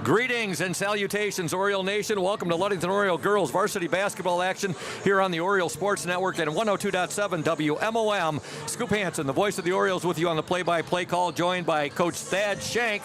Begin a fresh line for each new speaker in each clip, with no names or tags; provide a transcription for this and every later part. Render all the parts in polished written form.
Greetings and salutations, Oriole Nation. Welcome to Ludington Orioles girls varsity basketball action here on the Oriole Sports Network and 102.7 WMOM. Scoop Hansen, the voice of the Orioles, with you on the play-by-play call, joined by Coach Thad Shank,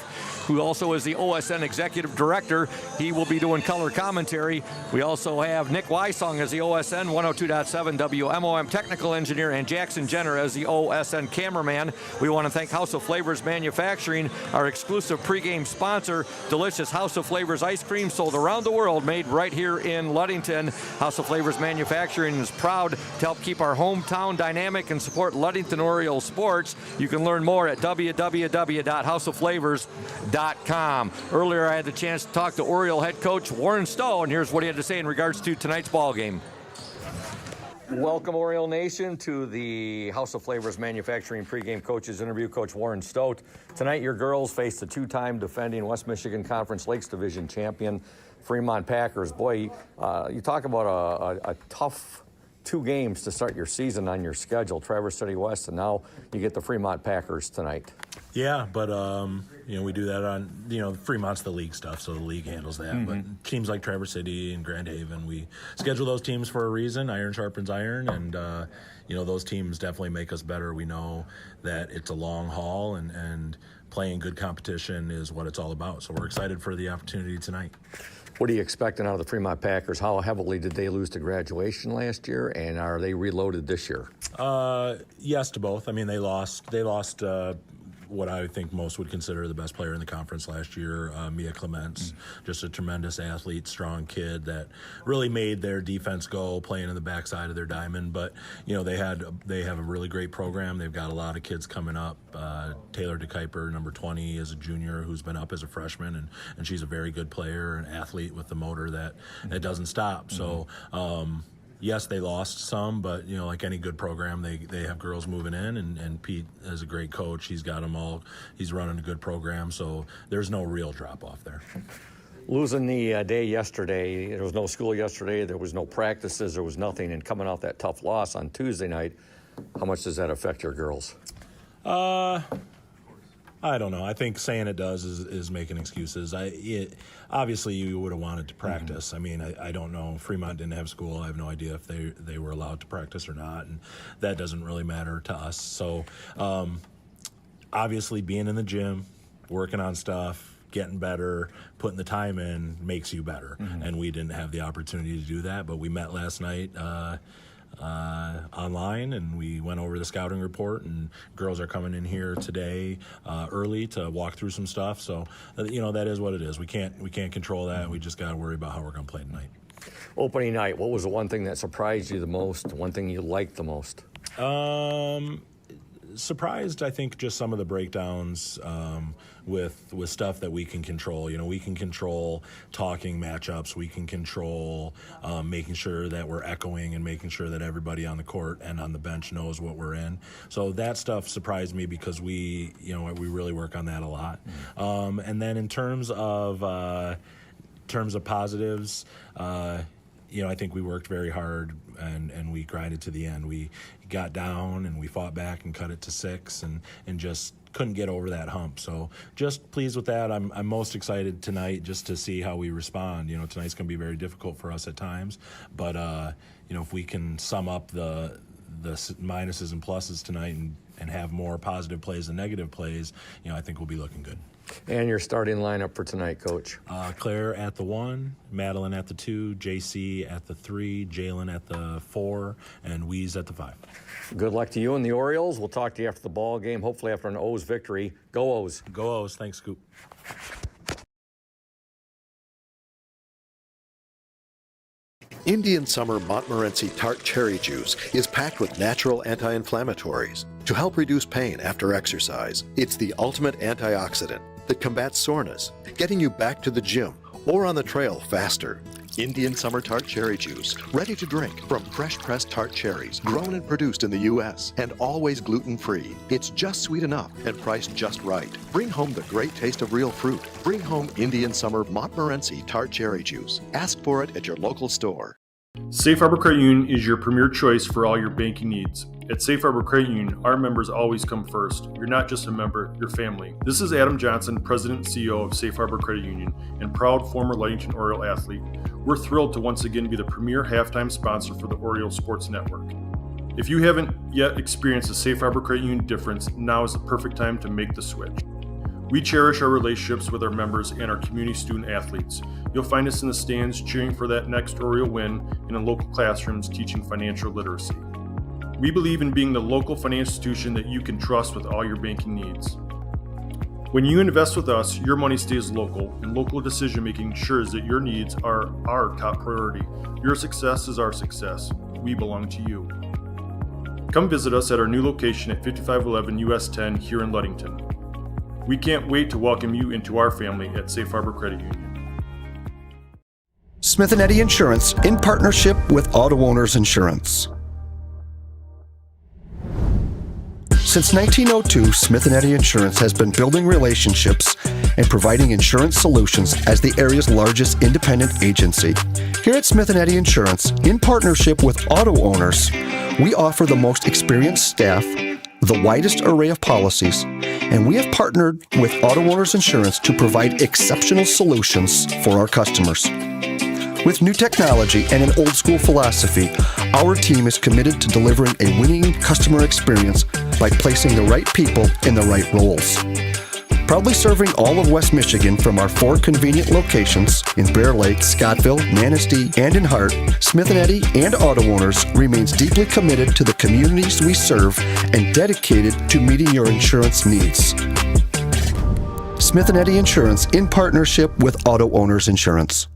who also is the OSN Executive Director. He will be doing color commentary. We also have Nick Wysong as the OSN 102.7 WMOM Technical Engineer and Jackson Jenner as the OSN Cameraman. We want to thank House of Flavors Manufacturing, our exclusive pregame sponsor. Delicious House of Flavors ice cream sold around the world, made right here in Ludington. House of Flavors Manufacturing is proud to help keep our hometown dynamic and support Ludington Orioles sports. You can learn more at www.houseofflavors.com. Earlier, I had the chance to talk to Oriole head coach Warren Stowe, and here's what he had to say in regards to tonight's ball game. Welcome, Oriole Nation, to the House of Flavors Manufacturing pregame coaches interview. Coach Warren Stowe. Tonight, your girls face the two-time defending West Michigan Conference Lakes Division champion, Fremont Packers. Boy, you talk about a tough 2 games to start your season on your schedule. Traverse City West, and now you get the Fremont Packers tonight.
Yeah, but we do that on, Fremont's the league stuff, so the league handles that. Mm-hmm. But teams like Traverse City and Grand Haven, we schedule those teams for a reason. Iron sharpens iron, and those teams definitely make us better. We know that it's a long haul, and playing good competition is what it's all about. So we're excited for the opportunity tonight.
What are you expecting out of the Fremont Packers? How heavily did they lose to graduation last year, and are they reloaded this year?
Yes to both. I mean, they lost what I think most would consider the best player in the conference last year, Mia Clements. Just a tremendous athlete, strong kid that really made their defense go, playing in the backside of their diamond. But they have a really great program. They've got a lot of kids coming up. Taylor DeKuyper, number 20, is a junior who's been up as a freshman, and she's a very good player, an athlete with the motor that doesn't stop. So. Yes, they lost some, but, like any good program, they have girls moving in, and Pete is a great coach. He's got them all. He's running a good program, so there's no real drop-off there.
Losing the day yesterday, there was no school yesterday, there was no practices, there was nothing, and coming off that tough loss on Tuesday night, how much does that affect your girls?
I don't know. I think saying it does is making excuses. Obviously, you would have wanted to practice. I mean, I don't know. Fremont didn't have school. I have no idea if they were allowed to practice or not, and that doesn't really matter to us. So, obviously, being in the gym, working on stuff, getting better, putting the time in makes you better. Mm-hmm. And we didn't have the opportunity to do that, but we met last night online, and we went over the scouting report, and girls are coming in here today early to walk through some stuff. So that is what it is. We can't control that. We just got to worry about how we're going to play tonight.
Opening night, what was the one thing that surprised you the most, one thing you liked the most?
Surprised, I think, just some of the breakdowns with stuff that we can control. We can control talking matchups. We can control making sure that we're echoing and making sure that everybody on the court and on the bench knows what we're in. So that stuff surprised me because we really work on that a lot. And then in terms of positives, I think we worked very hard and we grinded to the end. We got down and we fought back and cut it to 6 and just couldn't get over that hump. So just pleased with that. I'm most excited tonight just to see how we respond. Tonight's going to be very difficult for us at times, but if we can sum up the minuses and pluses tonight and have more positive plays than negative plays, I think we'll be looking good.
And your starting lineup for tonight, Coach?
Claire at the 1, Madeline at the 2, JC at the 3, Jalen at the 4, and Weeze at the 5.
Good luck to you and the Orioles. We'll talk to you after the ball game, hopefully after an O's victory. Go O's.
Go O's. Thanks, Scoop.
Indian Summer Montmorency Tart Cherry Juice is packed with natural anti-inflammatories to help reduce pain after exercise. It's the ultimate antioxidant that combats soreness, getting you back to the gym or on the trail faster. Indian Summer Tart Cherry Juice, ready to drink from fresh-pressed tart cherries, grown and produced in the U.S., and always gluten-free. It's just sweet enough and priced just right. Bring home the great taste of real fruit. Bring home Indian Summer Montmorency Tart Cherry Juice. Ask for it at your local store.
Safe Harbor Credit Union is your premier choice for all your banking needs. At Safe Harbor Credit Union, our members always come first. You're not just a member, you're family. This is Adam Johnson, President and CEO of Safe Harbor Credit Union, and proud former Ludington Oriole athlete. We're thrilled to once again be the premier halftime sponsor for the Orioles Sports Network. If you haven't yet experienced the Safe Harbor Credit Union difference, now is the perfect time to make the switch. We cherish our relationships with our members and our community student athletes. You'll find us in the stands cheering for that next Oriole win and in local classrooms teaching financial literacy. We believe in being the local financial institution that you can trust with all your banking needs. When you invest with us, your money stays local, and local decision-making ensures that your needs are our top priority. Your success is our success. We belong to you. Come visit us at our new location at 5511 US 10 here in Ludington. We can't wait to welcome you into our family at Safe Harbor Credit Union.
Smith & Eddy Insurance in partnership with Auto Owners Insurance. Since 1902, Smith & Eddy Insurance has been building relationships and providing insurance solutions as the area's largest independent agency. Here at Smith & Eddy Insurance, in partnership with Auto Owners, we offer the most experienced staff, the widest array of policies, and we have partnered with Auto Owners Insurance to provide exceptional solutions for our customers. With new technology and an old-school philosophy, our team is committed to delivering a winning customer experience by placing the right people in the right roles. Proudly serving all of West Michigan from our 4 convenient locations in Bear Lake, Scottville, Manistee, and in Hart, Smith & Eddy and Auto Owners remains deeply committed to the communities we serve and dedicated to meeting your insurance needs. Smith & Eddy Insurance in partnership with Auto Owners Insurance.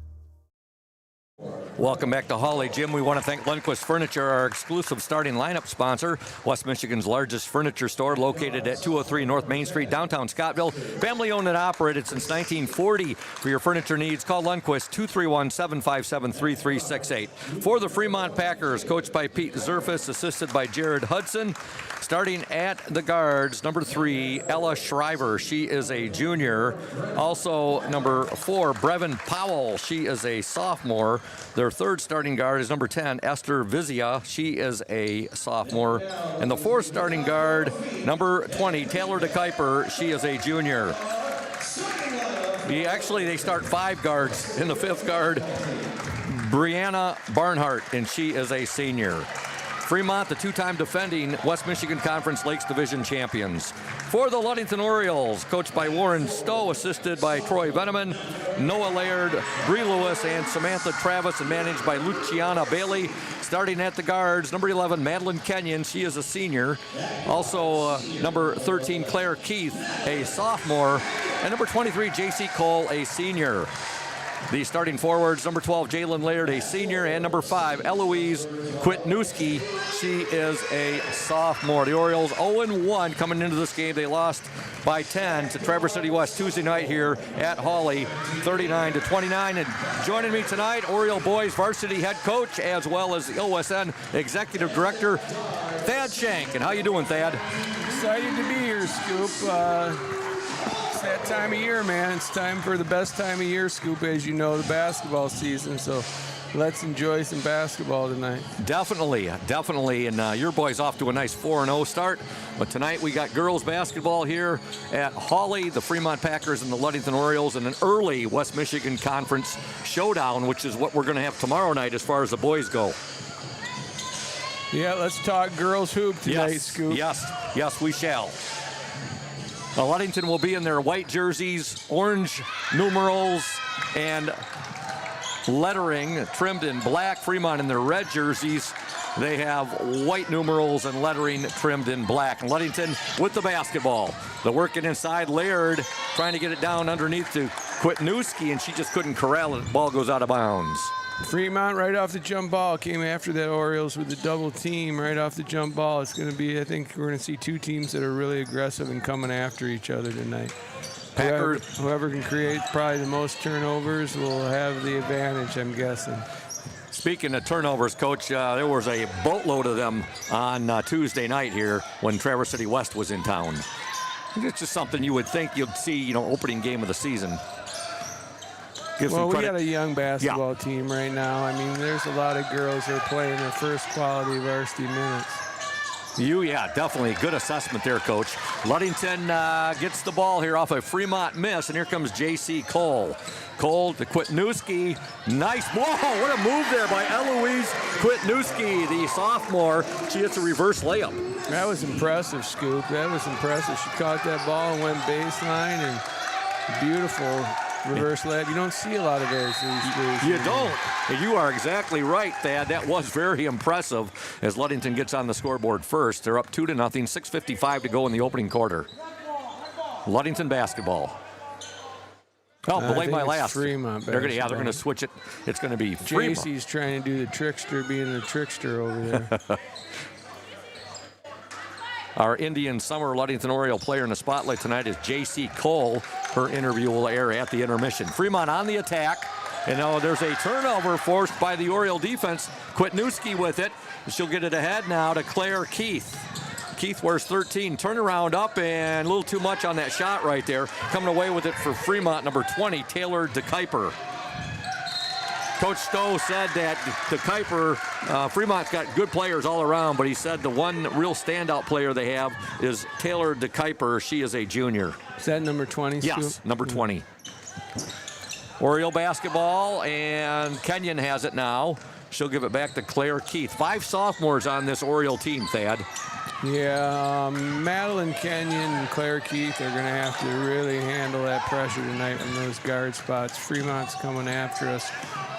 Welcome back to Hawley Gym. We want to thank Lundquist Furniture, our exclusive starting lineup sponsor, West Michigan's largest furniture store located at 203 North Main Street, downtown Scottville. Family owned and operated since 1940. For your furniture needs, call Lundquist 231-757-3368. For the Fremont Packers, coached by Pete Zerfus, assisted by Jared Hudson. Starting at the guards, number 3, Ella Shriver. She is a junior. Also, number 4, Brevin Powell. She is a sophomore. Their third starting guard is number 10, Esther Vizia. She is a sophomore. And the fourth starting guard, number 20, Taylor DeKuyper. She is a junior. They start 5 guards. In the 5th guard, Brianna Barnhart, and she is a senior. Fremont, the 2-time defending West Michigan Conference Lakes Division champions. For the Ludington Orioles, coached by Warren Stowe, assisted by Troy Veneman, Noah Laird, Bree Lewis, and Samantha Travis, and managed by Luciana Bailey. Starting at the guards, number 11, Madeline Kenyon. She is a senior. Also, number 13, Claire Keith, a sophomore. And number 23, J.C. Cole, a senior. The starting forwards, number 12, Jalen Laird, a senior, and number 5, Eloise Kwitnewski. She is a sophomore. The Orioles 0-1 coming into this game. They lost by 10 to Traverse City West Tuesday night here at Hawley, 39-29. And joining me tonight, Oriole boys varsity head coach, as well as the OSN executive director, Thad Shank. And how you doing, Thad?
Excited to be here, Scoop. It's that time of year, man. It's time for the best time of year, Scoop, as you know, the basketball season. So let's enjoy some basketball tonight. Definitely.
And your boys off to a nice 4-0 start. But tonight we got girls basketball here at Hawley, the Fremont Packers and the Ludington Orioles, and an early West Michigan Conference showdown, which is what we're going to have tomorrow night as far as the boys go.
Yeah, let's talk girls hoop tonight, Scoop.
Yes, we shall. Ludington will be in their white jerseys, orange numerals, and lettering trimmed in black. Fremont in their red jerseys. They have white numerals and lettering trimmed in black. And Ludington with the basketball. They're working inside. Laird trying to get it down underneath to Kwitnewski, and she just couldn't corral it. The ball goes out of bounds.
Fremont right off the jump ball came after that Orioles with the double team right off the jump ball. It's going to be, I think we're going to see 2 teams that are really aggressive and coming after each other tonight. Whoever can create probably the most turnovers will have the advantage, I'm guessing.
Speaking of turnovers, Coach, there was a boatload of them on Tuesday night here when Traverse City West was in town. It's just something you would think you'd see, opening game of the season.
Well, we got a young basketball team right now. I mean, there's a lot of girls that are playing their first quality varsity minutes.
Yeah, definitely. Good assessment there, Coach. Ludington gets the ball here off a Fremont miss, and here comes J.C. Cole. Cole to Kwitnewski. Nice. Whoa, what a move there by Eloise Kwitnewski, the sophomore. She hits a reverse layup.
That was impressive, Scoop. That was impressive. She caught that ball and went baseline, and beautiful reverse layup. You don't see a lot of those these days.
You don't. You are exactly right, Thad. That was very impressive as Ludington gets on the scoreboard first. They're up 2-0, 6:55 to go in the opening quarter. Ludington basketball. Oh, belay my last.
Fremont
they're going to switch it. It's going to be Fremont.
JC's trying to do the trickster, being the trickster over there.
Our Indian Summer Ludington Oriole player in the spotlight tonight is J.C. Cole. Her interview will air at the intermission. Fremont on the attack. And now there's a turnover forced by the Oriole defense. Kwitnewski with it. She'll get it ahead now to Claire Keith. Keith wears 13. Turnaround up and a little too much on that shot right there. Coming away with it for Fremont, number 20, Taylor DeKuyper. Coach Stowe said that DeKuyper, Fremont's got good players all around, but he said the one real standout player they have is Taylor DeKuyper. She is a junior.
Is that number 20?
Yes, number 20. Oriole basketball, and Kenyon has it now. She'll give it back to Claire Keith. 5 sophomores on this Oriole team, Thad.
Yeah, Madeline Kenyon and Claire Keith are going to have to really handle that pressure tonight from those guard spots. Fremont's coming after us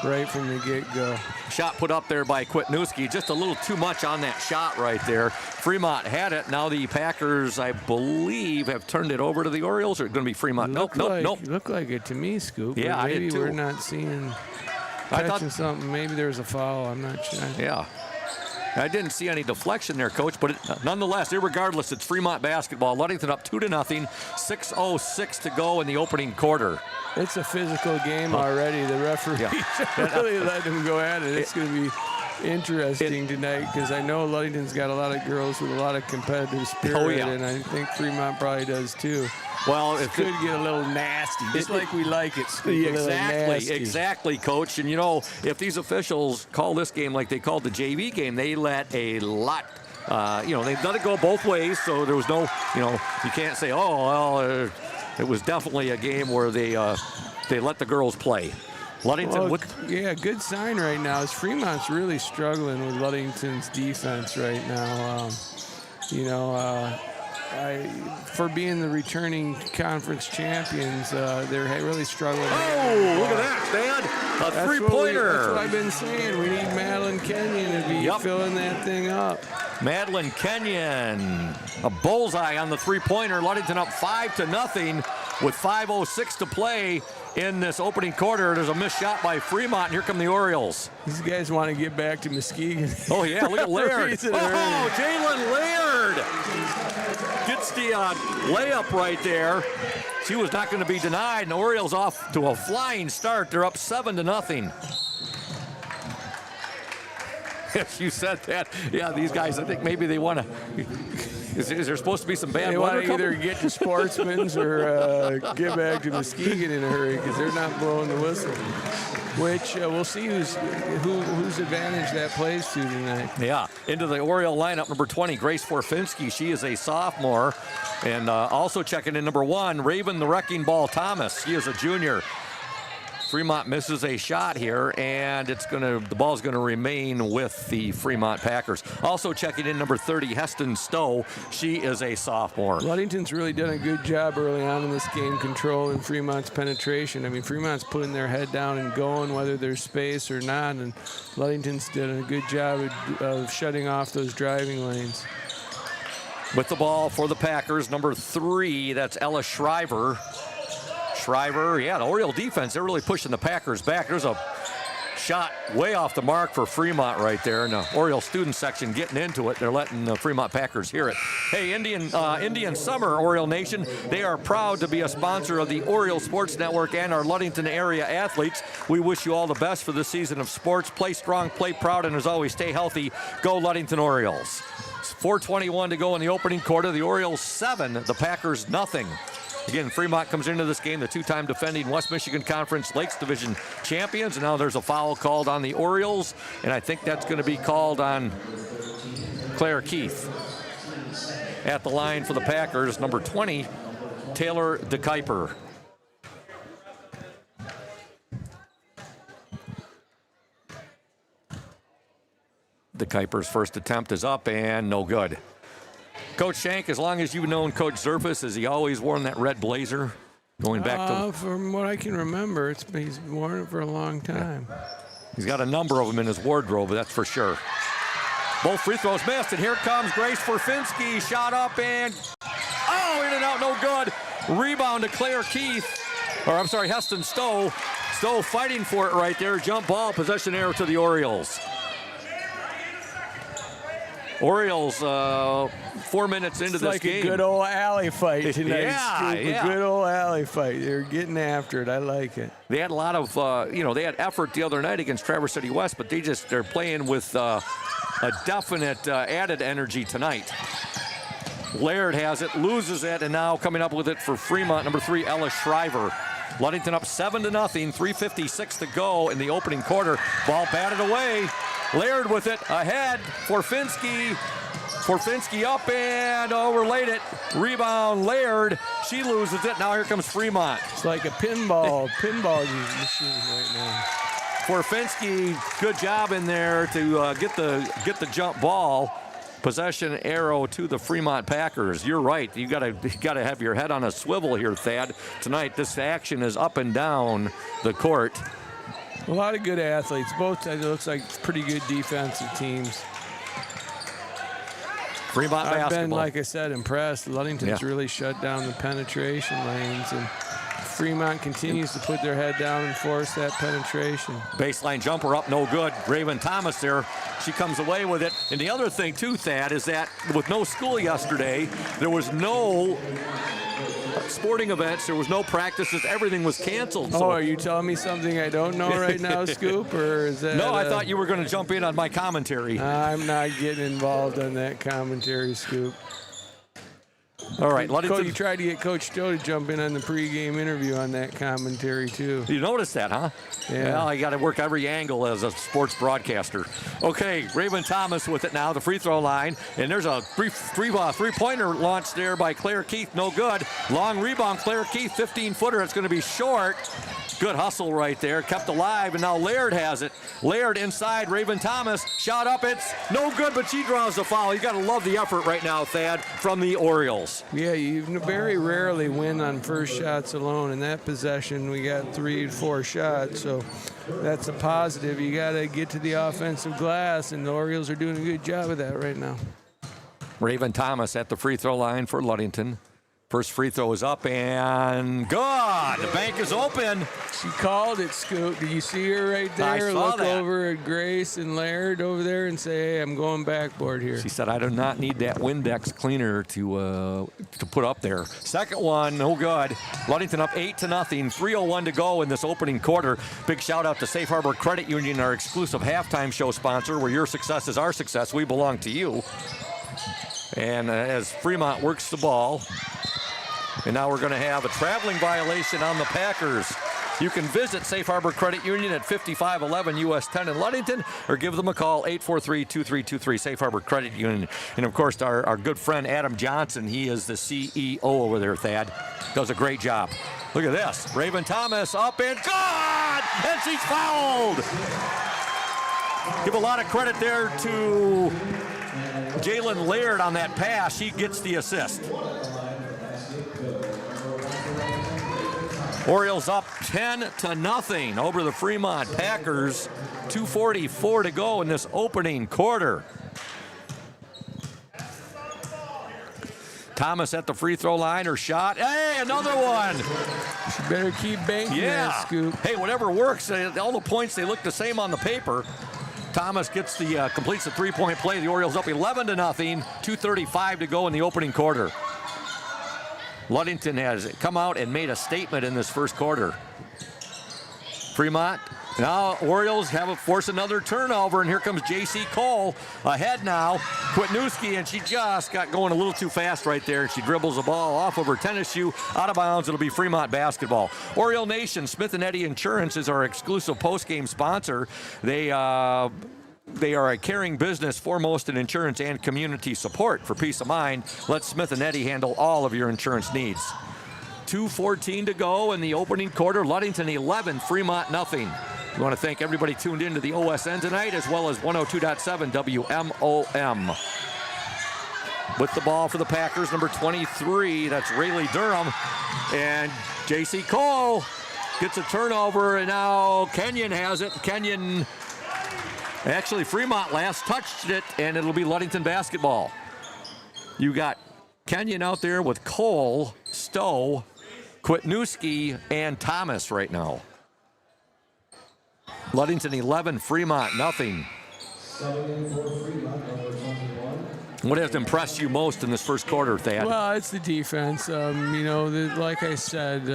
right from the get-go.
Shot put up there by Kwitnewski. Just a little too much on that shot right there. Fremont had it. Now the Packers, I believe, have turned it over to the Orioles. Or it's going to be Fremont. Nope.
Looked like it to me, Scoop.
Yeah, I did too.
Maybe we're not seeing, catching something. Maybe there's a foul. I'm not sure.
Yeah. I didn't see any deflection there, Coach, but nonetheless, irregardless, it's Fremont basketball. Ludington up 2-0, 6:06 to go in the opening quarter.
It's a physical game already. The referees really let them go at it. It's going to be interesting tonight because I know Ludington's got a lot of girls with a lot of competitive spirit, and I think Fremont probably does too.
Well, it
could get a little nasty, just like we like it.
Exactly, Coach. And, you know, if these officials call this game like they called the JV game, they let a lot, they let it go both ways. So there was no, you can't say, it was definitely a game where they let the girls play. Ludington,
good sign right now is Fremont's really struggling with Ludington's defense right now. For being the returning conference champions, they're really struggling.
Oh, look at that, Dad. A three-pointer.
That's what I've been saying. We need Madeline Kenyon to be filling that thing up.
Madeline Kenyon, a bullseye on the three-pointer. Ludington up 5-0 with 5:06 to play in this opening quarter. There's a missed shot by Fremont, and here come the Orioles.
These guys want to get back to Muskegon.
Oh, yeah, look at Laird. Jalen Laird gets the layup right there. She was not going to be denied, and the Orioles off to a flying start. They're up 7-0. Yes, you said that. Yeah, these guys, I think maybe they want to. Is there supposed to be some bad weather coming?
They want to either get to Sportsman's or get back to Muskegon in a hurry because they're not blowing the whistle. Which we'll see whose advantage that plays to tonight.
Yeah, into the Oriole lineup, number 20, Grace Forfinski. She is a sophomore. And also checking in number 1, Raven the Wrecking Ball Thomas. She is a junior. Fremont misses a shot here, and the ball's going to remain with the Fremont Packers. Also checking in number 30, Heston Stowe. She is a sophomore.
Ludington's really done a good job early on in this game controlling Fremont's penetration. I mean, Fremont's putting their head down and going whether there's space or not, and Ludington's done a good job of shutting off those driving lanes.
With the ball for the Packers, number 3, that's Ella Shriver. The Oriole defense, they're really pushing the Packers back. There's a shot way off the mark for Fremont right there. And the Oriole student section getting into it. They're letting the Fremont Packers hear it. Hey, Indian Summer, Oriole Nation, they are proud to be a sponsor of the Oriole Sports Network and our Ludington area athletes. We wish you all the best for this season of sports. Play strong, play proud, and as always, stay healthy. Go Ludington Orioles. 4:21 to go in the opening quarter. The Orioles 7, the Packers nothing. Again, Fremont comes into this game, the 2-time defending West Michigan Conference Lakes Division champions. And now there's a foul called on the Orioles, and I think that's going to be called on Claire Keith. at the line for the Packers, number 20, Taylor DeKuyper. DeKuyper's first attempt is up and no good. Coach Shank, as long as you've known Coach Zerfus, has he always worn that red blazer? Going back to
from what I can remember, he's worn it for a long time.
He's got a number of them in his wardrobe, that's for sure. Both free throws missed, and here comes Grace Forfinski. Shot up and, in and out, no good. Rebound to Heston Stowe. Stowe fighting for it right there. Jump ball, possession error to the Orioles. Orioles 4 minutes into this game.
It's like a good old alley fight tonight.
Yeah.
A good old alley fight. They're getting after it. I like it.
They had a lot of, they had effort the other night against Traverse City West, but they're playing with a definite added energy tonight. Laird has it, loses it, and now coming up with it for Fremont, number 3, Ellis Shriver. Ludington up 7-0, 3:56 to go in the opening quarter. Ball batted away. Laird with it, ahead, Forfinski up and overlaid it. Rebound, Laird. She loses it. Now here comes Fremont.
It's like a pinball machine right now.
Forfinski, good job in there to get the jump ball. Possession arrow to the Fremont Packers. You're right. You gotta have your head on a swivel here, Thad. Tonight, this action is up and down the court.
A lot of good athletes. Both, it looks like pretty good defensive teams.
Fremont basketball.
I've been, like I said, impressed. Ludington's really shut down the penetration lanes, and Fremont continues to put their head down and force that penetration.
Baseline jumper up, no good. Raven Thomas there. She comes away with it. And the other thing, too, Thad, is that with no school yesterday, there was no sporting events, there was no practices, everything was canceled. So.
Are you telling me something I don't know right now, Scoop? Or is that?
No, I thought you were going to jump in on my commentary.
I'm not getting involved on that commentary, Scoop.
All right,
You tried to get Coach Stowe to jump in on the pregame interview on that commentary, too.
You noticed that, huh?
Yeah.
Well, I got to work every angle as a sports broadcaster. Okay, Raven Thomas with it now, the free throw line. And there's a three-pointer launch there by Claire Keith. No good. Long rebound, Claire Keith, 15-footer. It's going to be short. Good hustle right there. Kept alive, and now Laird has it. Laird inside, Raven Thomas. Shot up, it's no good, but she draws the foul. You got to love the effort right now, Thad, from the Orioles.
Yeah, you very rarely win on first shots alone. In that possession, we got 3 to 4 shots, so that's a positive. You got to get to the offensive glass, and the Orioles are doing a good job of that right now.
Raven Thomas at the free throw line for Ludington. First free throw is up and good. The bank is open.
She called it, Scoop. Did you see her right there?
I saw
Look
that.
over at Grace and Laird over there and say, hey, I'm going backboard here.
She said, I do not need that Windex cleaner to put up there. Second one, no good. Ludington up 8-0, 3:01 to go in this opening quarter. Big shout out to Safe Harbor Credit Union, our exclusive halftime show sponsor, where your success is our success. We belong to you. And as Fremont works the ball, and now we're going to have a traveling violation on the Packers. You can visit Safe Harbor Credit Union at 5511 US 10 in Ludington, or give them a call, 843-2323, Safe Harbor Credit Union. And, of course, our good friend Adam Johnson, he is the CEO over there, Thad. Does a great job. Look at this. Raven Thomas up and good! And she's fouled! Give a lot of credit there to Jalen Laird on that pass. He gets the assist. Orioles up 10-0 over the Fremont Packers. 2:44 to go in this opening quarter. Thomas at the free throw line, her shot. Hey, another one.
You better keep banking that, Scoop.
Hey, whatever works. All the points, they look the same on the paper. Thomas gets completes the three-point play. The Orioles up 11-0, 2:35 to go in the opening quarter. Ludington has come out and made a statement in this first quarter. Fremont, now Orioles force another turnover, and here comes J.C. Cole ahead now. Kwitnewski, and she just got going a little too fast right there. She dribbles the ball off of her tennis shoe, out of bounds. It'll be Fremont basketball. Oriole Nation, Smith & Eddy Insurance is our exclusive post-game sponsor. They They are a caring business, foremost in insurance and community support. For peace of mind, let Smith & Eddy handle all of your insurance needs. 2:14 to go in the opening quarter. Ludington 11, Fremont nothing. We want to thank everybody tuned into the OSN tonight, as well as 102.7 WMOM. With the ball for the Packers, number 23, that's Rayleigh Durham. And J.C. Cole gets a turnover, and now Kenyon has it. Kenyon, actually Fremont last touched it, and it'll be Ludington basketball. You got Kenyon out there with Cole, Stowe, Kwitnewski, and Thomas right now. Ludington 11, Fremont nothing. What has impressed you most in this first quarter, Thad?
Well, it's the defense. Like I said,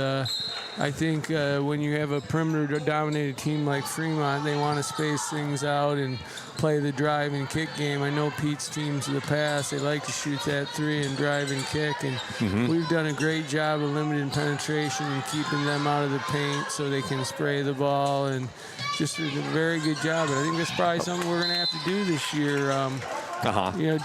I think when you have a perimeter-dominated team like Fremont, they want to space things out and play the drive and kick game. I know Pete's teams in the past, they like to shoot that three and drive and kick, and we've done a great job of limiting penetration and keeping them out of the paint so they can spray the ball, and just a very good job. And I think that's probably something we're going to have to do this year.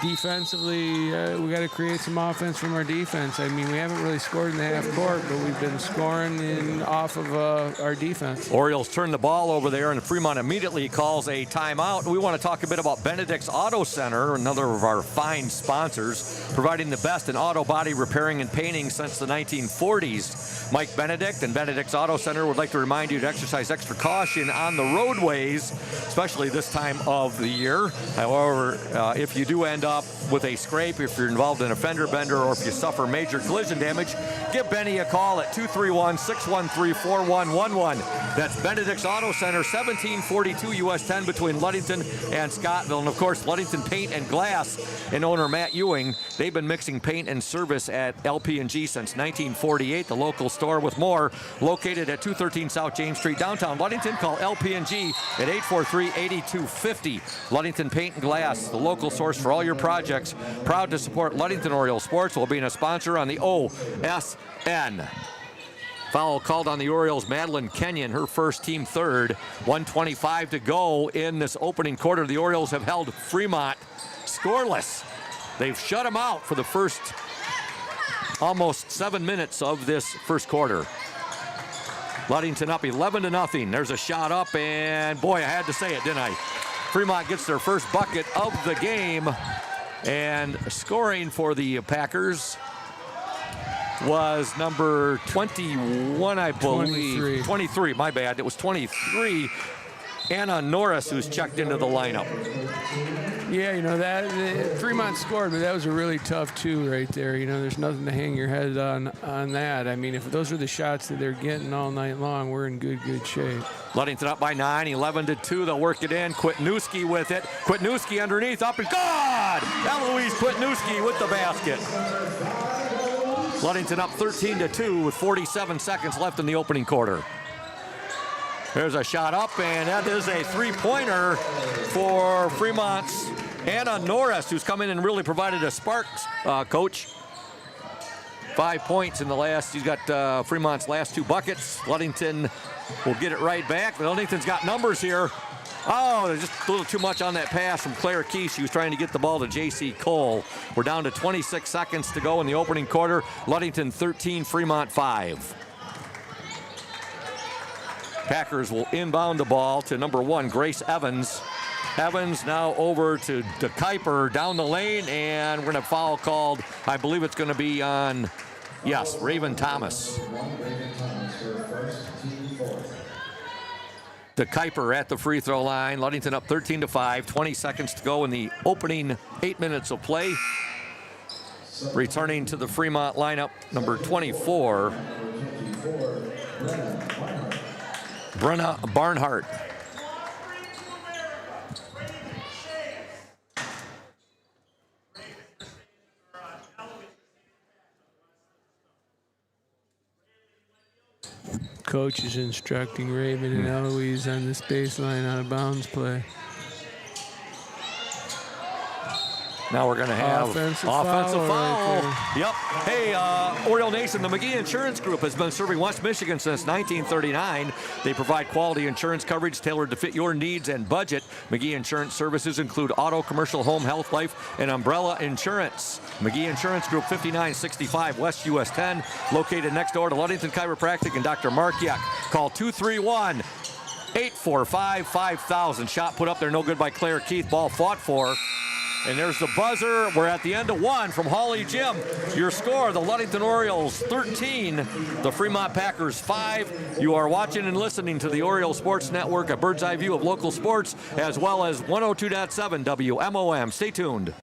Defensively, we got to create some offense from our defense. I mean, we haven't really scored in the half court, but we've been scoring off of our defense.
Orioles turn the ball over there, and Fremont immediately calls a timeout. We want to talk a bit about Benedict's Auto Center, another of our fine sponsors, providing the best in auto body repairing and painting since the 1940s. Mike Benedict and Benedict's Auto Center would like to remind you to exercise extra caution on the roadways, especially this time of the year. However, if you do end up with a scrape, if you're involved in a fender bender, or if you suffer major collision damage, give Benny a call at 231-613-4111. That's Benedict's Auto Center, 1742 US 10 between Ludington and Scottville. And of course, Ludington Paint and Glass and owner Matt Ewing, they've been mixing paint and service at LP&G since 1948, the local store with more, located at 213 South James Street, downtown Ludington. Call LP&G at 843-8250. Ludington Paint and Glass, the local source for all your projects. Proud to support Ludington Orioles sports while being a sponsor on the OSN. Foul called on the Orioles. Madeline Kenyon, her first, team third. 1:25 to go in this opening quarter. The Orioles have held Fremont scoreless. They've shut them out for the first almost 7 minutes of this first quarter. Ludington up 11-0. There's a shot up, and boy, I had to say it, didn't I? Fremont gets their first bucket of the game, and scoring for the Packers was number 21, I believe. 23, my bad. It was 23, Anna Norris, who's checked into the lineup.
Yeah, that Fremont scored, but that was a really tough two right there. There's nothing to hang your head on that. I mean, if those are the shots that they're getting all night long, we're in good shape.
Ludington up by 9, 11-2. They'll work it in. Kwitnewski with it. Kwitnewski underneath, up and good! Eloise Kwitnewski with the basket. Ludington up 13-2 with 47 seconds left in the opening quarter. There's a shot up, and that is a three-pointer for Fremont's Anna Norris, who's come in and really provided a spark, coach. 5 points in the last. He's got Fremont's last two buckets. Ludington will get it right back. Ludington's got numbers here. Oh, there's just a little too much on that pass from Claire Key. She was trying to get the ball to J.C. Cole. We're down to 26 seconds to go in the opening quarter. Ludington 13, Fremont 5. Packers will inbound the ball to number 1, Grace Evans. Evans now over to DeKuyper down the lane, and we're going to have foul called. I believe it's going to be on, yes, Raven Thomas. DeKuyper at the free throw line. Ludington up 13-5, 20 seconds to go in the opening 8 minutes of play. Returning to the Fremont lineup, number 24, Brenna Barnhart.
Coach is instructing Raven and Eloise on this baseline out of bounds play.
Now we're going to have
offensive
foul.
right
Yep. Hey, Oriole Nation, the McGee Insurance Group has been serving West Michigan since 1939. They provide quality insurance coverage tailored to fit your needs and budget. McGee Insurance services include auto, commercial, home, health, life, and umbrella insurance. McGee Insurance Group, 5965 West US 10, located next door to Ludington Chiropractic and Dr. Mark Yuck. Call 231-845-5000. Shot put up there, no good by Claire Keith. Ball fought for. And there's the buzzer. We're at the end of one from Hawley Gym. Your score, the Ludington Orioles 13, the Fremont Packers 5. You are watching and listening to the Oriole Sports Network, a bird's eye view of local sports, as well as 102.7 WMOM. Stay tuned.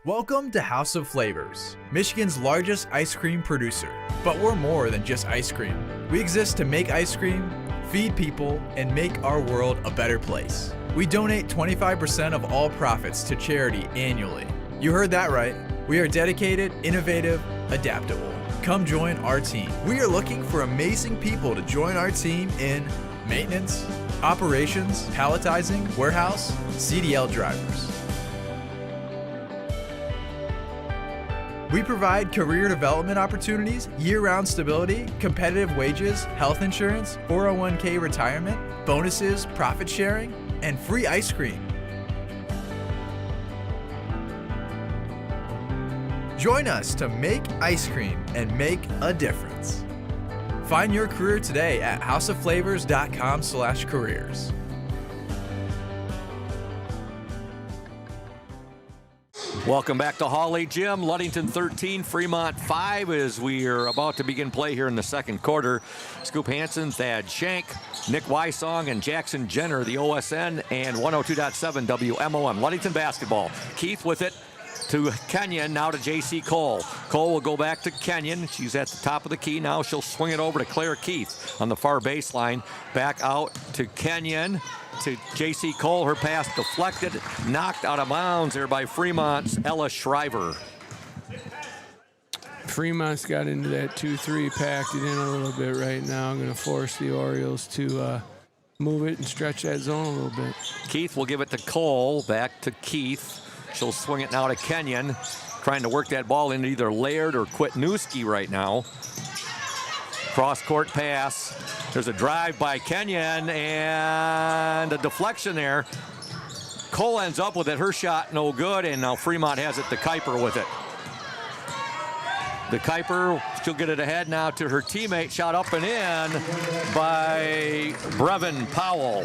Welcome to House of Flavors, Michigan's largest ice cream producer. But we're more than just ice cream. We exist to make ice cream, feed people, and make our world a better place. We donate 25% of all profits to charity annually. You heard that right. We are dedicated, innovative, adaptable. Come join our team. We are looking for amazing people to join our team in maintenance, operations, palletizing, warehouse, CDL drivers. We provide career development opportunities, year-round stability, competitive wages, health insurance, 401k retirement, bonuses, profit sharing, and free ice cream. Join us to make ice cream and make a difference. Find your career today at houseofflavors.com/careers.
Welcome back to Hawley Gym. Ludington 13, Fremont 5 as we are about to begin play here in the second quarter. Scoop Hansen, Thad Shank, Nick Wysong, and Jackson Jenner, the OSN, and 102.7 WMOM. Ludington basketball. Keith with it to Kenyon, now to J.C. Cole. Cole will go back to Kenyon. She's at the top of the key now. She'll swing it over to Claire Keith on the far baseline. Back out to Kenyon. To J.C. Cole, her pass deflected, knocked out of bounds there by Fremont's Ella Shriver.
Fremont's got into that 2-3, packed it in a little bit right now. I'm going to force the Orioles to move it and stretch that zone a little bit.
Keith will give it to Cole, back to Keith. She'll swing it now to Kenyon, trying to work that ball into either Laird or Kwitnewski right now. Cross-court pass. There's a drive by Kenyon and a deflection there. Cole ends up with it. Her shot no good, and now Fremont has it to Kuiper with it. The Kuiper, she'll get it ahead now to her teammate. Shot up and in by Brevin Powell.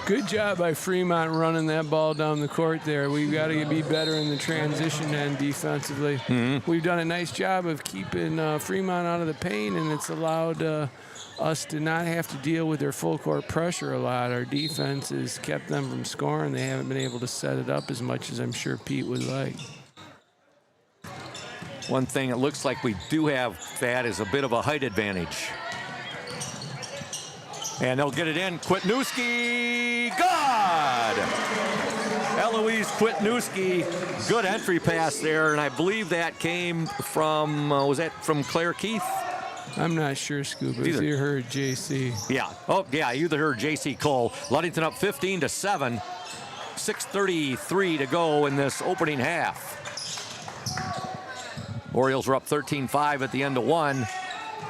Good job by Fremont running that ball down the court there. We've got to be better in the transition end defensively. We've done a nice job of keeping Fremont out of the paint, and it's allowed us to not have to deal with their full court pressure a lot. Our defense has kept them from scoring. They haven't been able to set it up as much as I'm sure Pete would like.
One thing it looks like we do have, Thad, is a bit of a height advantage. And they'll get it in. Kwitnewski, good! Eloise Kwitnewski, good entry pass there, and I believe that came from, was that from Claire Keith?
I'm not sure, Scoop. It's either her or JC.
Yeah. Oh, yeah, either her or JC Cole. Ludington up 15-7. 6:33 to go in this opening half. Orioles are up 13-5 at the end of one.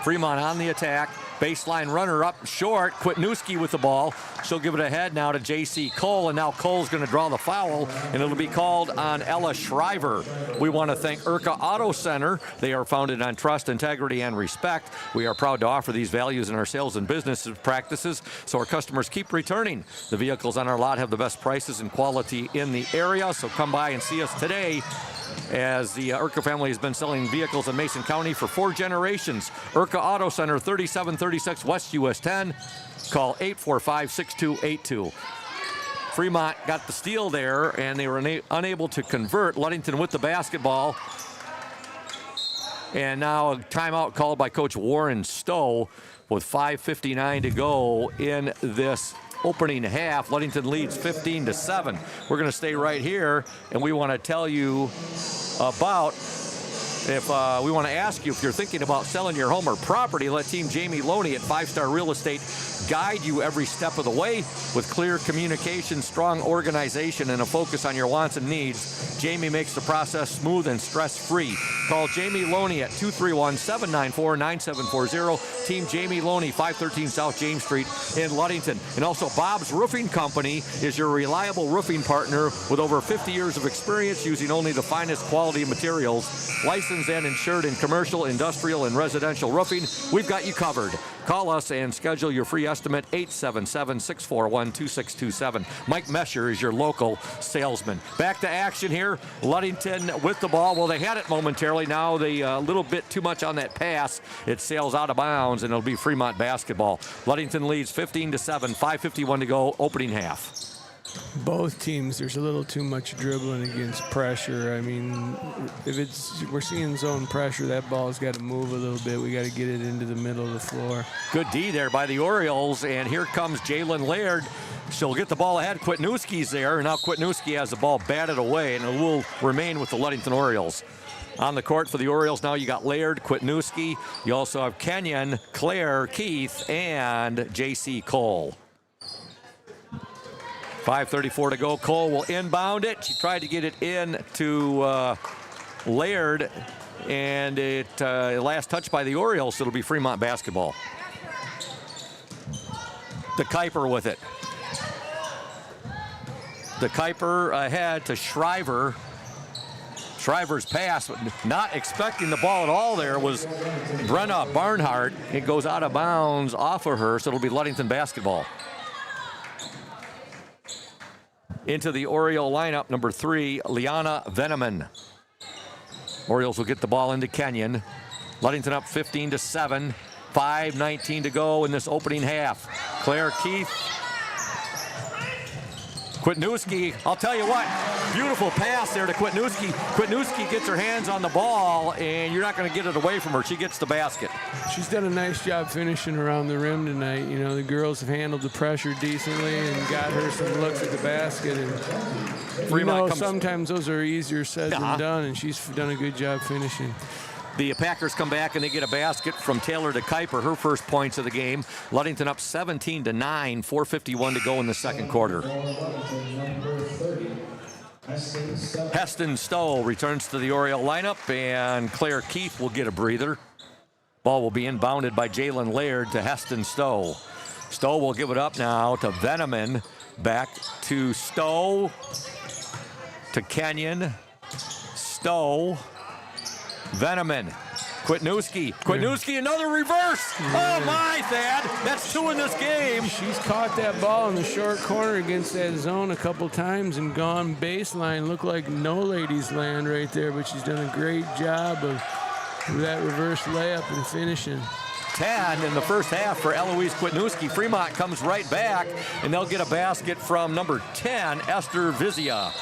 Fremont on the attack. Baseline runner up short. Kwitnewski with the ball. She'll give it ahead now to J.C. Cole, and now Cole's going to draw the foul, and it'll be called on Ella Shriver. We want to thank Urca Auto Center. They are founded on trust, integrity, and respect. We are proud to offer these values in our sales and business practices, so our customers keep returning. The vehicles on our lot have the best prices and quality in the area, so come by and see us today, as the Urca family has been selling vehicles in Mason County for 4 generations. Urca Auto Center, 3736 West US 10. Call 845-6282. Fremont got the steal there, and they were unable to convert. Ludington with the basketball. And now a timeout called by Coach Warren Stowe with 5:59 to go in this opening half. Ludington leads 15-7. We're going to stay right here, and we want to tell you about If we want to ask you if you're thinking about selling your home or property, let Team Jamie Loney at 5 Star Real Estate guide you every step of the way with clear communication, strong organization, and a focus on your wants and needs. Jamie makes the process smooth and stress-free. Call Jamie Loney at 231-794-9740. Team Jamie Loney, 513 South James Street in Ludington. And also Bob's Roofing Company is your reliable roofing partner with over 50 years of experience using only the finest quality materials. Licensed and insured in commercial, industrial, and residential roofing. We've got you covered. Call us and schedule your free estimate, 877-641-2627. Mike Mesher is your local salesman. Back to action here. Ludington with the ball. Well, they had it momentarily. Now they a little bit too much on that pass. It sails out of bounds, and it'll be Fremont basketball. Ludington leads 15-7, 5:51 to go, opening half.
Both teams, there's a little too much dribbling against pressure. I mean, if we're seeing zone pressure, that ball's got to move a little bit. We got to get it into the middle of the floor.
Good D there by the Orioles, and here comes Jalen Laird. She'll get the ball ahead. Kwitnewski's there, and now Kwitnewski has the ball batted away, and it will remain with the Ludington Orioles. On the court for the Orioles now, you got Laird, Kwitnewski. You also have Kenyon, Claire, Keith, and J.C. Cole. 5:34 to go. Cole will inbound it. She tried to get it in to Laird, and it last touch by the Orioles, so it'll be Fremont basketball. De Kuiper with it. De Kuiper ahead to Shriver. Shriver's pass, not expecting the ball at all there, was Brenna Barnhart. It goes out of bounds off of her, so it'll be Ludington basketball. Into the Oriole lineup, number 3, Liana Veneman. Orioles will get the ball into Kenyon. Ludington up 15-7, 5:19 to go in this opening half. Claire Keith. Kwitnewski, I'll tell you what, beautiful pass there to Kwitnewski. Kwitnewski gets her hands on the ball, and you're not going to get it away from her. She gets the basket.
She's done a nice job finishing around the rim tonight. You know, the girls have handled the pressure decently and got her some looks at the basket. And sometimes those are easier said than done, and she's done a good job finishing.
The Packers come back and they get a basket from Taylor De Kuiper, her first points of the game. Ludington up 17-9, 4:51 to go in the second quarter. Heston Stowe returns to the Oriole lineup, and Claire Keith will get a breather. Ball will be inbounded by Jalen Laird to Heston Stowe. Stowe will give it up now to Veneman. Back to Stowe, to Kenyon. Stowe. Veneman, Kwitnewski, another reverse. Oh my, Thad, that's 2 in this game.
She's caught that ball in the short corner against that zone a couple times and gone baseline. Looked like no ladies land right there, but she's done a great job of that reverse layup and finishing.
10 in the first half for Eloise Kwitnewski. Fremont comes right back, and they'll get a basket from number 10, Esther Vizia.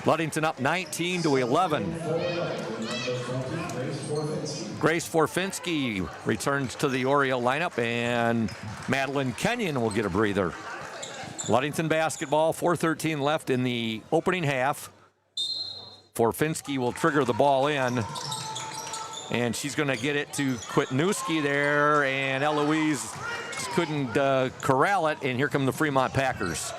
Ludington up 19-11. Grace Forfinski returns to the Oriole lineup, and Madeline Kenyon will get a breather. Ludington basketball, 4:13 left in the opening half. Forfinski will trigger the ball in, and she's going to get it to Kwitnewski there, and Eloise couldn't corral it, and here come the Fremont Packers.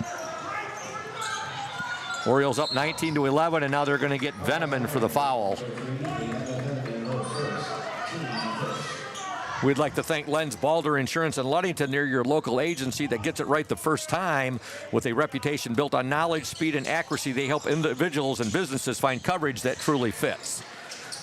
Orioles up 19-11, and now they're going to get Veneman for the foul. We'd like to thank Lenz Balder Insurance in Ludington. They're your local agency that gets it right the first time. With a reputation built on knowledge, speed, and accuracy, they help individuals and businesses find coverage that truly fits.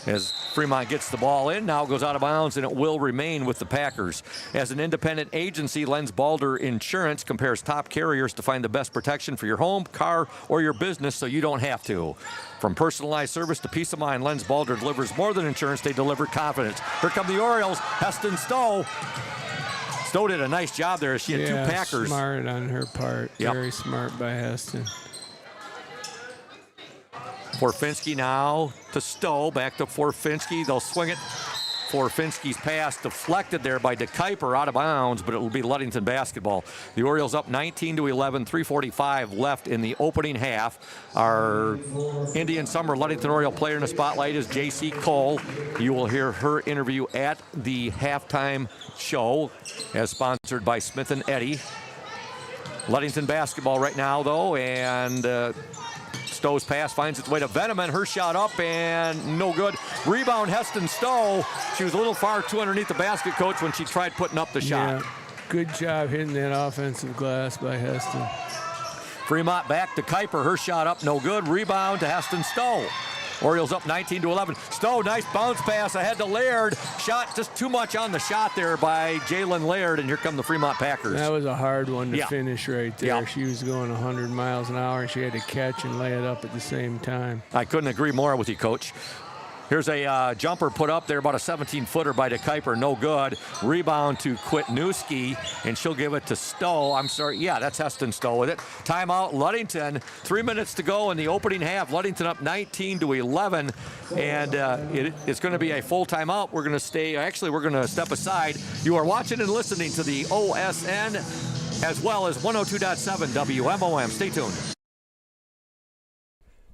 As Fremont gets the ball in, now it goes out of bounds, and it will remain with the Packers. As an independent agency, Lenz Balder Insurance compares top carriers to find the best protection for your home, car, or your business so you don't have to. From personalized service to peace of mind, Lenz Balder delivers more than insurance, they deliver confidence. Here come the Orioles, Heston Stowe. Stowe did a nice job there. She had 2 Packers.
Smart on her part.
Yep.
Very smart by Heston.
Forfinski now to Stowe, back to Forfinski. They'll swing it Forfinski's pass deflected there by DeKuyper out of bounds, but it will be Ludington basketball. The Orioles up 19-11, 3:45 left in the opening half. Our Indian Summer Ludington Oriole player in the spotlight is J.C. Cole. You will hear her interview at the halftime show, as sponsored by Smith & Eddy. Ludington basketball right now, though, and Stowe's pass finds its way to Veneman. Her shot up and no good. Rebound, Heston Stowe. She was a little far too underneath the basket, Coach, when she tried putting up the shot.
Yeah, good job hitting that offensive glass by Heston.
Fremont back to Kuiper. Her shot up, no good. Rebound to Heston Stowe. Orioles up 19-11. Stowe, nice bounce pass ahead to Laird. Shot just too much on the shot there by Jalen Laird, and here come the Fremont Packers.
That was a hard one to finish right there.
Yeah.
She was going 100 miles an hour, and she had to catch and lay it up at the same time.
I couldn't agree more with you, Coach. Here's a jumper put up there, about a 17-footer by DeKuyper, no good. Rebound to Kwitnewski, and she'll give it to Stowe. I'm sorry, yeah, that's Heston Stowe with it. Timeout, Ludington. 3 minutes to go in the opening half. Ludington up 19-11, and it's going to be a full timeout. We're going to step aside. You are watching and listening to the OSN as well as 102.7 WMOM. Stay tuned.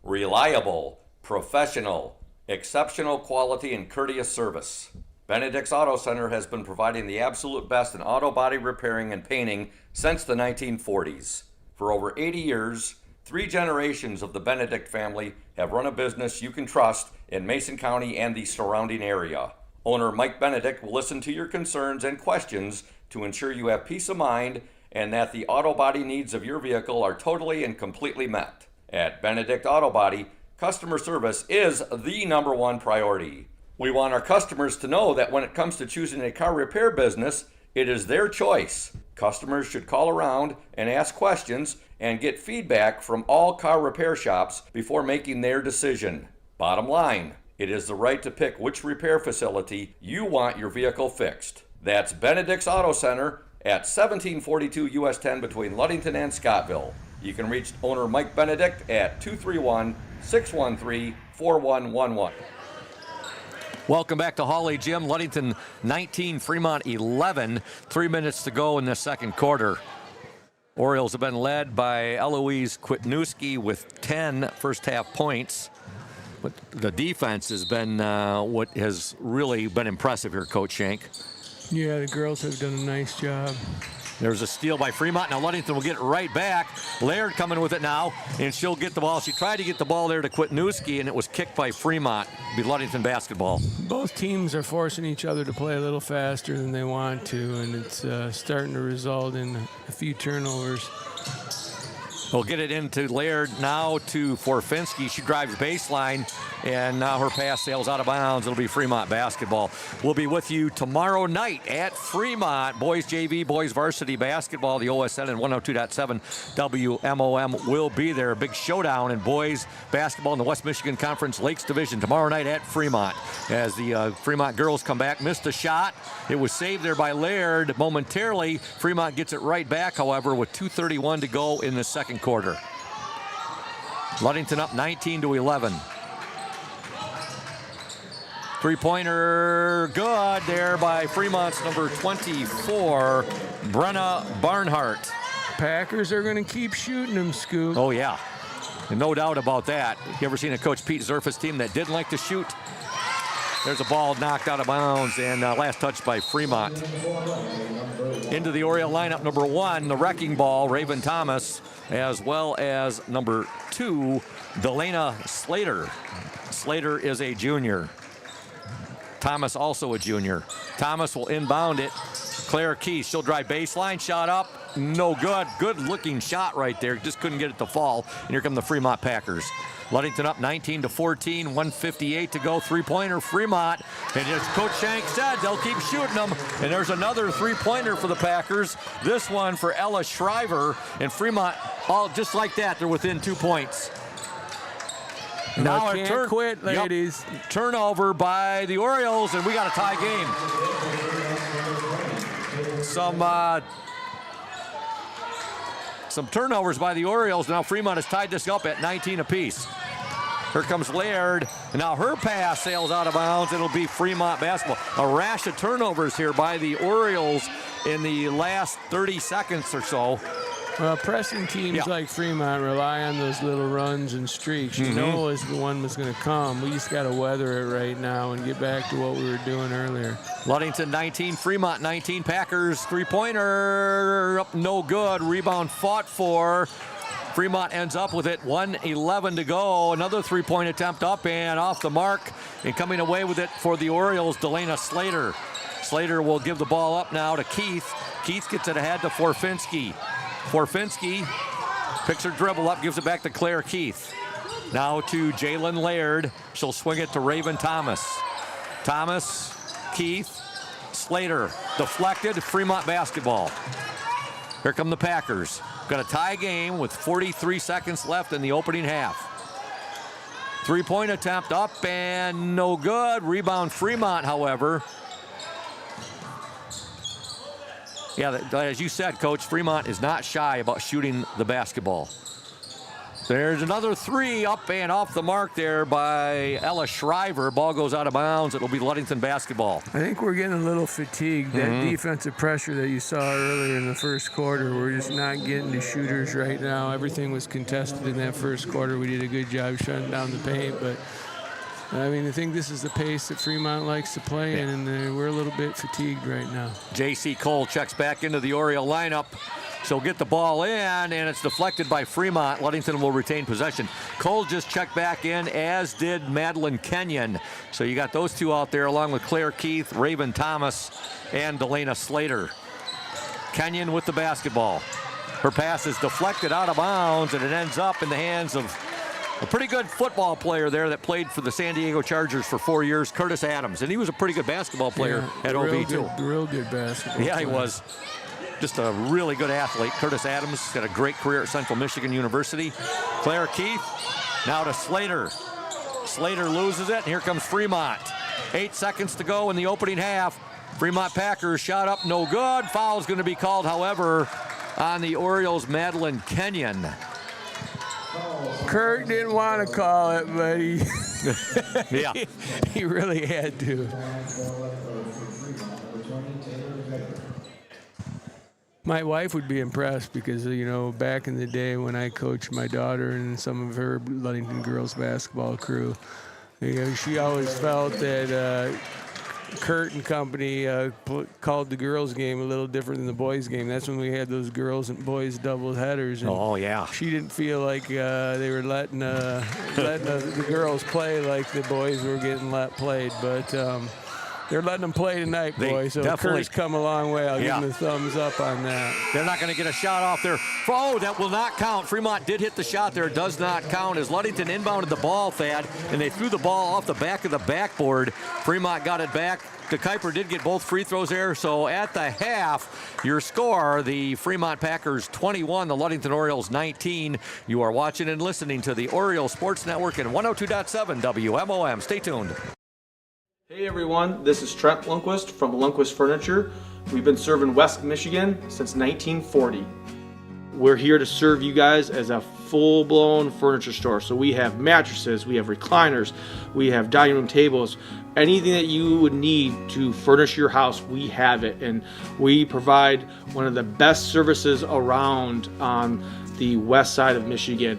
Reliable, professional, exceptional quality and courteous service. Benedict's Auto Center has been providing the absolute best in auto body repairing and painting since the 1940s. For over 80 years, 3 generations of the Benedict family have run a business you can trust in Mason County and the surrounding area. Owner Mike Benedict will listen to your concerns and questions to ensure you have peace of mind and that the auto body needs of your vehicle are totally and completely met. At Benedict Auto Body, customer service is the #1 priority. We want our customers to know that when it comes to choosing a car repair business, it is their choice. Customers should call around and ask questions and get feedback from all car repair shops before making their decision. Bottom line, it is the right to pick which repair facility you want your vehicle fixed. That's Benedict's Auto Center at 1742 US 10 between Ludington and Scottville. You can reach owner Mike Benedict at 231-613-4111. Welcome back to Hawley Gym. Ludington 19, Fremont 11. 3 minutes to go in the second quarter. Orioles have been led by Eloise Kwitnewski with 10 first half points. But the defense has been what has really been impressive here, Coach Shank.
Yeah, the girls have done a nice job.
There's a steal by Fremont. Now Ludington will get it right back. Laird coming with it now, and she'll get the ball. She tried to get the ball there to Kwitnewski, and it was kicked by Fremont. It'll be Ludington basketball.
Both teams are forcing each other to play a little faster than they want to, and it's starting to result in a few turnovers.
We'll get it into Laird now to Forfinski. She drives baseline, and now her pass sails out of bounds. It'll be Fremont basketball. We'll be with you tomorrow night at Fremont. Boys JV, boys varsity basketball. The OSN and 102.7 WMOM will be there. A big showdown in boys basketball in the West Michigan Conference Lakes Division tomorrow night at Fremont. As the Fremont girls come back, missed a shot. It was saved there by Laird momentarily. Fremont gets it right back, however, with 2:31 to go in the second quarter. Ludington up 19-11. Three-pointer good there by Fremont's number 24, Brenna Barnhart.
Packers are going to keep shooting them, Scoop.
Oh, yeah. And no doubt about that. You ever seen a Coach Pete Zerfa's team that didn't like to shoot? There's a ball knocked out of bounds, and last touch by Fremont. Into the Oriole lineup, number 1, the wrecking ball, Raven Thomas, as well as number 2, Delana Slater. Slater is a junior. Thomas also a junior. Thomas will inbound it. Claire Keys, she'll drive baseline, shot up, no good. Good looking shot right there, just couldn't get it to fall. And here come the Fremont Packers. Ludington up 19-14, 1:58 to go. Three-pointer, Fremont. And as Coach Shank said, they'll keep shooting them. And there's another three-pointer for the Packers. This one for Ella Shriver. And Fremont, all just like that, they're within 2 points.
Now can't quit, ladies.
Yep, turnover by the Orioles, and we got a tie game. Some turnovers by the Orioles. Now Fremont has tied this up at 19 apiece. Here comes Laird, and now her pass sails out of bounds. It'll be Fremont basketball. A rash of turnovers here by the Orioles in the last 30 seconds or so.
Well, pressing teams like Fremont rely on those little runs and streaks. You know as the one was going to come. We just got to weather it right now and get back to what we were doing earlier.
Ludington 19, Fremont 19. Packers three-pointer up, no good. Rebound fought for. Fremont ends up with it. 1:11 to go. Another three-point attempt up and off the mark. And coming away with it for the Orioles, Delana Slater. Slater will give the ball up now to Keith. Keith gets it ahead to Forfinski. Forfinski picks her dribble up, gives it back to Claire Keith. Now to Jalen Laird. She'll swing it to Raven Thomas. Thomas, Keith, Slater, deflected, Fremont basketball. Here come the Packers. Got a tie game with 43 seconds left in the opening half. Three-point attempt up and no good. Rebound Fremont, however. Yeah, as you said, Coach, Fremont is not shy about shooting the basketball. There's another three up and off the mark there by Ella Shriver. Ball goes out of bounds. It'll be Ludington basketball.
I think we're getting a little fatigued. That defensive pressure that you saw earlier in the first quarter, we're just not getting to shooters right now. Everything was contested in that first quarter. We did a good job shutting down the paint, but I mean, I think this is the pace that Fremont likes to play in, and we're a little bit fatigued right now. J.C.
Cole checks back into the Oriole lineup. She'll get the ball in, and it's deflected by Fremont. Ludington will retain possession. Cole just checked back in, as did Madeline Kenyon. So you got those two out there, along with Claire Keith, Raven Thomas, and Delana Slater. Kenyon with the basketball. Her pass is deflected out of bounds, and it ends up in the hands of a pretty good football player there that played for the San Diego Chargers for 4 years, Curtis Adams. And he was a pretty good basketball player at OB, too.
Real good basketball player.
He was. Just a really good athlete. Curtis Adams got a great career at Central Michigan University. Claire Keith, now to Slater. Slater loses it, and here comes Fremont. 8 seconds to go in the opening half. Fremont Packers shot up, no good. Foul's going to be called, however, on the Orioles' Madeline Kenyon.
Kurt didn't want to call it, but he really had to. My wife would be impressed because, you know, back in the day when I coached my daughter and some of her Ludington girls basketball crew, you know, she always felt that Kurt and company called the girls' game a little different than the boys' game. That's when we had those girls and boys double headers. And she didn't feel like they were letting the girls play like the boys were getting played. But they're letting them play tonight, boys. So Kurt's come a long way. I'll give him the thumbs up on that.
They're not going to get a shot off there. Oh, that will not count. Fremont did hit the shot there. It does not count as Ludington inbounded the ball, Thad, and they threw the ball off the back of the backboard. Fremont got it back. De Kuiper did get both free throws there. So at the half, your score, the Fremont Packers 21, the Ludington Orioles 19. You are watching and listening to the Oriole Sports Network and 102.7 WMOM. Stay tuned.
Hey everyone, this is Trent Lundquist from Lundquist Furniture. We've been serving West Michigan since 1940. We're here to serve you guys as a full-blown furniture store. So we have mattresses, we have recliners, we have dining room tables. Anything that you would need to furnish your house, we have it. And we provide one of the best services around on the west side of Michigan.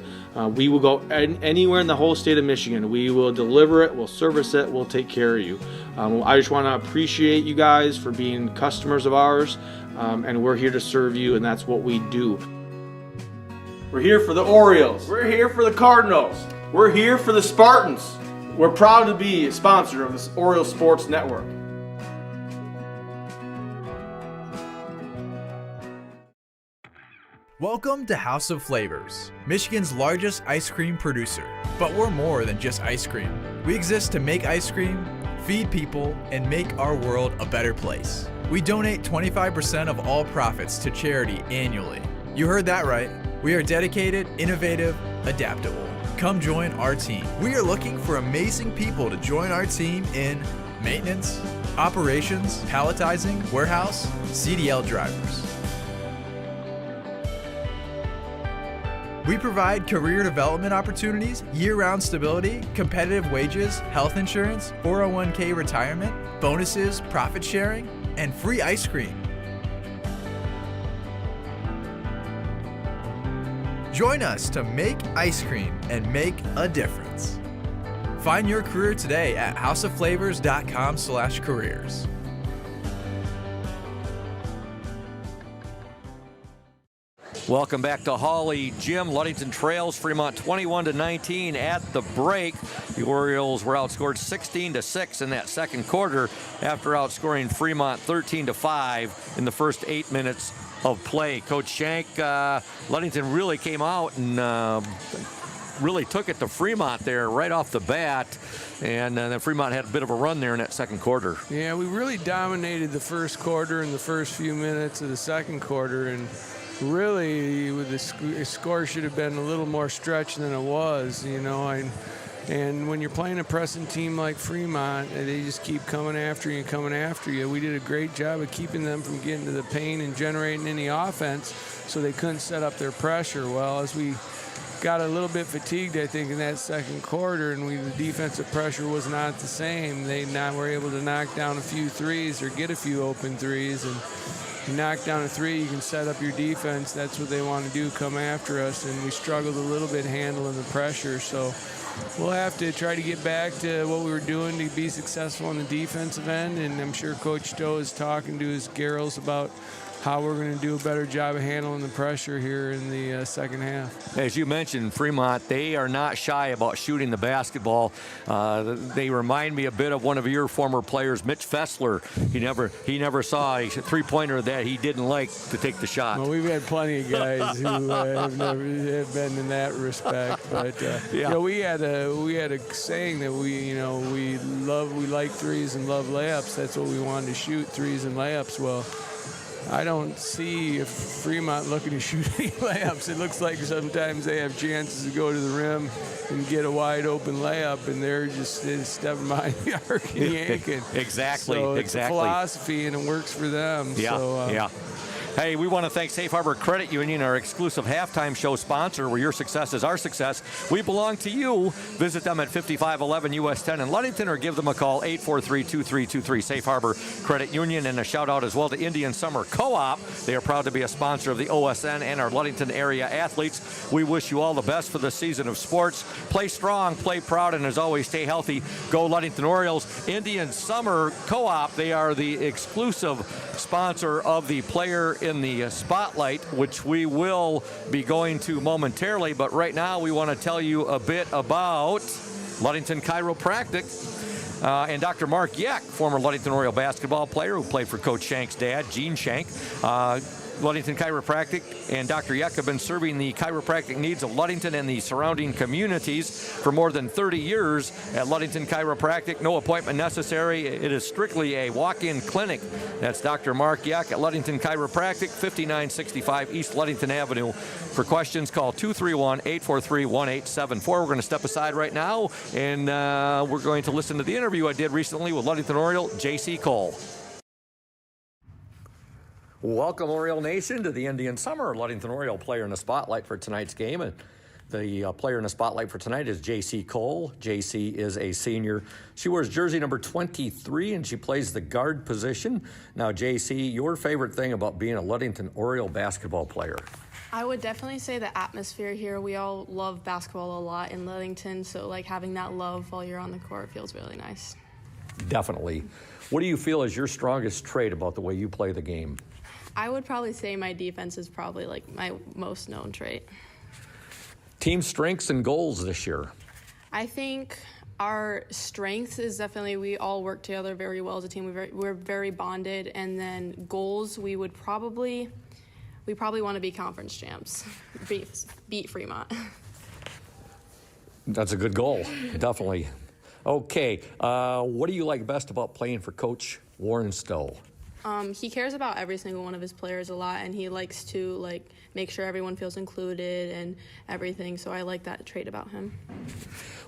We will go anywhere in the whole state of Michigan. We will deliver it, we'll service it, we'll take care of you. I just want to appreciate you guys for being customers of ours, and we're here to serve you, and that's what we do. We're here for the Orioles. We're here for the Cardinals. We're here for the Spartans. We're proud to be a sponsor of this Oriole Sports Network.
Welcome to House of Flavors, Michigan's largest ice cream producer. But we're more than just ice cream. We exist to make ice cream, feed people, and make our world a better place. We donate 25% of all profits to charity annually. You heard that right. We are dedicated, innovative, adaptable. Come join our team. We are looking for amazing people to join our team in maintenance, operations, palletizing, warehouse, CDL drivers. We provide career development opportunities, year-round stability, competitive wages, health insurance, 401k retirement, bonuses, profit sharing, and free ice cream. Join us to make ice cream and make a difference. Find your career today at houseofflavors.com/careers.
Welcome back to Hawley Gym. Ludington trails Fremont 21-19 at the break. The Orioles were outscored 16-6 in that second quarter after outscoring Fremont 13-5 in the first 8 minutes of play. Coach Shank, Ludington really came out and really took it to Fremont there right off the bat. And then Fremont had a bit of a run there in that second quarter.
Yeah, we really dominated the first quarter and the first few minutes of the second quarter. And really, with the score should have been a little more stretched than it was, you know. And when you're playing a pressing team like Fremont, they just keep coming after you and coming after you. We did a great job of keeping them from getting to the paint and generating any offense, so they couldn't set up their pressure. Well, as we got a little bit fatigued, I think, in that second quarter, and the defensive pressure was not the same. They were able to knock down a few threes or get a few open threes, and you knock down a three, you can set up your defense. That's what they want to do, come after us, and we struggled a little bit handling the pressure. So we'll have to try to get back to what we were doing to be successful on the defensive end, and I'm sure Coach Stowe is talking to his girls about how we're going to do a better job of handling the pressure here in the second half.
As you mentioned, Fremont, they are not shy about shooting the basketball. They remind me a bit of one of your former players, Mitch Fessler. He never saw a three-pointer that he didn't like to take the shot.
Well, we've had plenty of guys who have been in that respect, but you know, we had a saying that we like threes and love layups. That's what we wanted to shoot, threes and layups. Well, I don't see Fremont looking to shoot any layups. It looks like sometimes they have chances to go to the rim and get a wide open layup, and they're just stepping behind the arc and yanking.
Exactly.
So it's a philosophy, and it works for them.
Yeah,
so,
yeah. Hey, we want to thank Safe Harbor Credit Union, our exclusive halftime show sponsor, where your success is our success. We belong to you. Visit them at 5511 US 10 in Ludington, or give them a call, 843-2323. Safe Harbor Credit Union. And a shout out as well to Indian Summer Co-op. They are proud to be a sponsor of the OSN and our Ludington area athletes. We wish you all the best for the season of sports. Play strong, play proud, and as always, stay healthy. Go Ludington Orioles. Indian Summer Co-op, they are the exclusive sponsor of the Player in the Spotlight, which we will be going to momentarily. But right now, we want to tell you a bit about Ludington Chiropractic. And Dr. Mark Yeck, former Ludington Oriole basketball player who played for Coach Shank's dad, Gene Shank. Ludington Chiropractic and Dr. Yeck have been serving the chiropractic needs of Ludington and the surrounding communities for more than 30 years. At Ludington Chiropractic, no appointment necessary. It is strictly a walk-in clinic. That's Dr. Mark Yeck at Ludington Chiropractic, 5965 East Ludington Avenue. For questions, call 231-843-1874. We're going to step aside right now, and we're going to listen to the interview I did recently with Ludington Oriole, J.C. Cole. Welcome, Oriole Nation, to the Indian Summer. Ludington Oriole player in the spotlight for tonight's game. And the player in the spotlight for tonight is J.C. Cole. J.C. is a senior. She wears jersey number 23, and she plays the guard position. Now, J.C., your favorite thing about being a Ludington Oriole basketball player?
I would definitely say the atmosphere here. We all love basketball a lot in Ludington, so like having that love while you're on the court feels really nice.
Definitely. What do you feel is your strongest trait about the way you play the game?
I would probably say my defense is probably like my most known trait.
Team strengths and goals this year.
I think our strengths is definitely we all work together very well as a team. We're very bonded, and then goals we probably want to be conference champs, beat Fremont.
That's a good goal, definitely. Okay, what do you like best about playing for Coach Warren Stowe?
He cares about every single one of his players a lot, and he likes to make sure everyone feels included and everything. So I like that trait about him.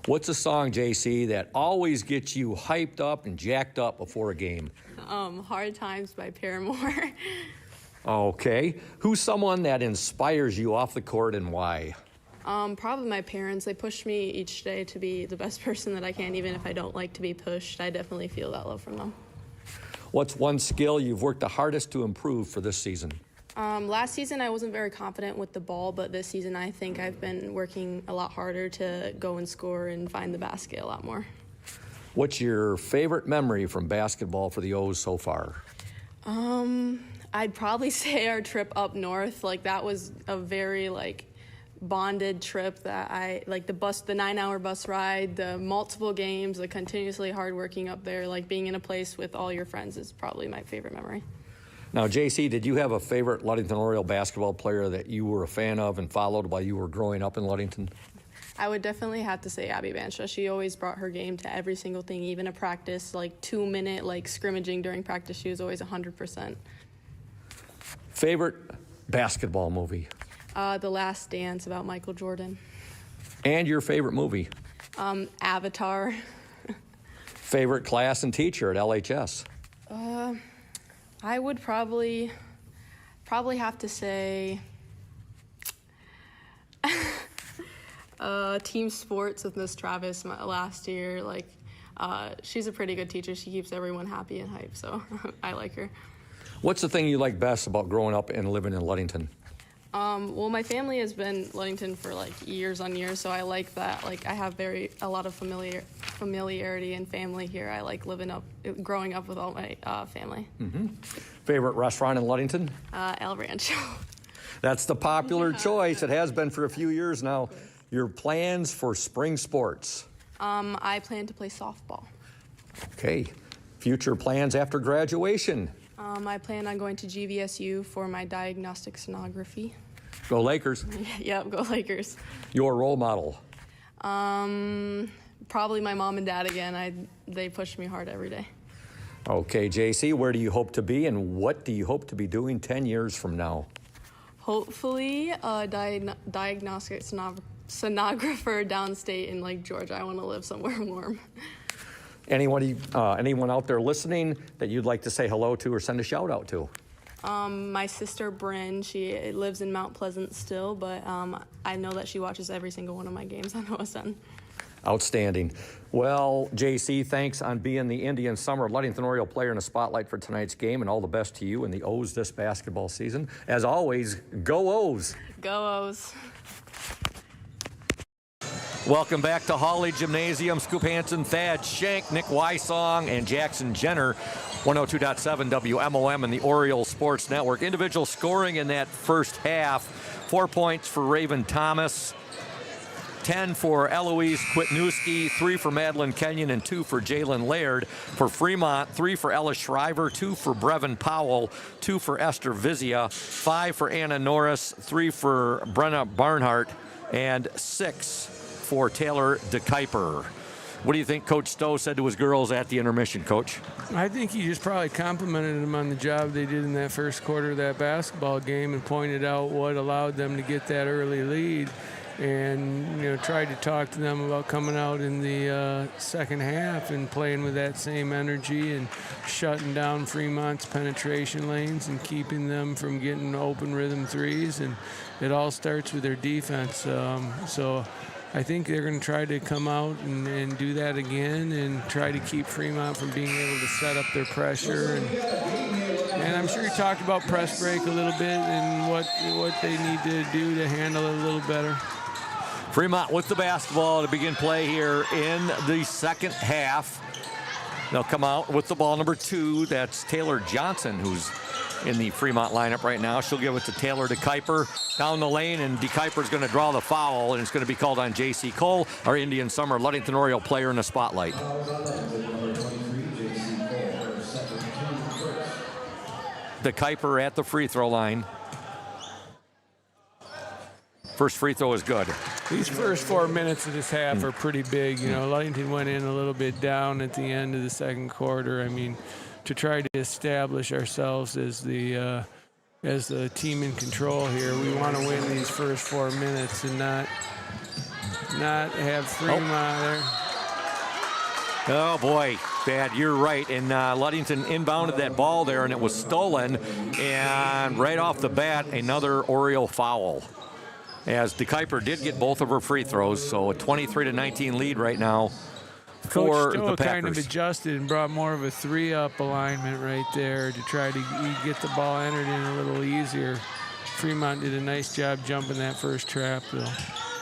What's a song, JC, that always gets you hyped up and jacked up before a game?
Hard Times by Paramore.
Okay. Who's someone that inspires you off the court and why?
Probably my parents. They push me each day to be the best person that I can, even if I don't like to be pushed. I definitely feel that love from them.
What's one skill you've worked the hardest to improve for this season?
Last season I wasn't very confident with the ball, but this season I think I've been working a lot harder to go and score and find the basket a lot more.
What's your favorite memory from basketball for the O's so far?
I'd probably say our trip up north. Like, that was a very bonded trip that I like. The 9-hour bus ride, the multiple games, the continuously hard working up there, like being in a place with all your friends is probably my favorite memory.
Now, JC, did you have a favorite Ludington Oriole basketball player that you were a fan of and followed while you were growing up in Ludington?
I would definitely have to say Abby Bansha. She always brought her game to every single thing, even a practice, 2-minute scrimmaging during practice. She was always 100%.
Favorite basketball movie?
The Last Dance, about Michael Jordan.
And your favorite movie?
Avatar.
Favorite class and teacher at LHS?
I would probably have to say team sports with Miss Travis last year. She's a pretty good teacher. She keeps everyone happy and hyped, so I like her. What's the thing you like best about growing up and living in Ludington? Well, my family has been Ludington for years on years, so I like that. I have a lot of familiarity and family here. I like growing up with all my family. Mm-hmm. Favorite restaurant in Ludington? El Rancho. That's the popular choice. It has been for a few years now. Your plans for spring sports? I plan to play softball. Okay. Future plans after graduation? I plan on going to GVSU for my diagnostic sonography. Go Lakers. Yep, go Lakers. Your role model? Probably my mom and dad again. They push me hard every day. Okay, JC, where do you hope to be and what do you hope to be doing 10 years from now? Hopefully a diagnostic sonographer downstate in Lake George. I want to live somewhere warm. Anyone out there listening that you'd like to say hello to or send a shout out to? My sister Bryn, she lives in Mount Pleasant still, but I know that she watches every single one of my games on OSN. Outstanding. Well, JC, thanks on being the Indian Summer Ludington Oriole player in the spotlight for tonight's game, and all the best to you and the O's this basketball season. As always, go O's. Go O's. Welcome back to Hawley Gymnasium. Scoop Hansen, Thad Schenk, Nick Wysong, and Jackson Jenner. 102.7 WMOM and the Orioles Sports Network. Individual scoring in that first half. 4 points for Raven Thomas, 10 for Eloise Kwitnewski, 3 for Madeline Kenyon, and 2 for Jalen Laird. For Fremont, 3 for Ella Shriver, 2 for Brevin Powell, 2 for Esther Vizia, 5 for Anna Norris, 3 for Brenna Barnhart, and 6 for Taylor DeKuyper. What do you think Coach Stowe said to his girls at the intermission, Coach? I think he just probably complimented them on the job they did in that first quarter of that basketball game and pointed out what allowed them to get that early lead, and tried to talk to them about coming out in the second half and playing with that same energy and shutting down Fremont's penetration lanes and keeping them from getting open rhythm threes. And it all starts with their defense. So I think they're going to try to come out and do that again and try to keep Fremont from being able to set up their pressure. And I'm sure he talked about press break a little bit and what they need to do to handle it a little better. Fremont with the basketball to begin play here in the second half. They'll come out with the ball, number 2. That's Taylor Johnson, who's in the Fremont lineup right now. She'll give it to Taylor DeKuyper down the lane, and DeKuyper's going to draw the foul, and it's going to be called on J.C. Cole, our Indian Summer Ludington Oriole player in the spotlight. DeKuyper at the free throw line. First free throw is good. These first 4 minutes of this half are pretty big. Ludington went in a little bit down at the end of the second quarter. I mean, to try to establish ourselves as the team in control here, we want to win these first 4 minutes and not have Fremont there. Oh boy, Thad, you're right. And Ludington inbounded that ball there, and it was stolen. And right off the bat, another Oriole foul.
as DeKuyper did get both of her free throws, so a 23-19 lead right now
Coach
for
Stowe
the Packers.
kind of adjusted and brought more of a 3-up alignment right there to try to get the ball entered in a little easier. Fremont did a nice job jumping that first trap, though.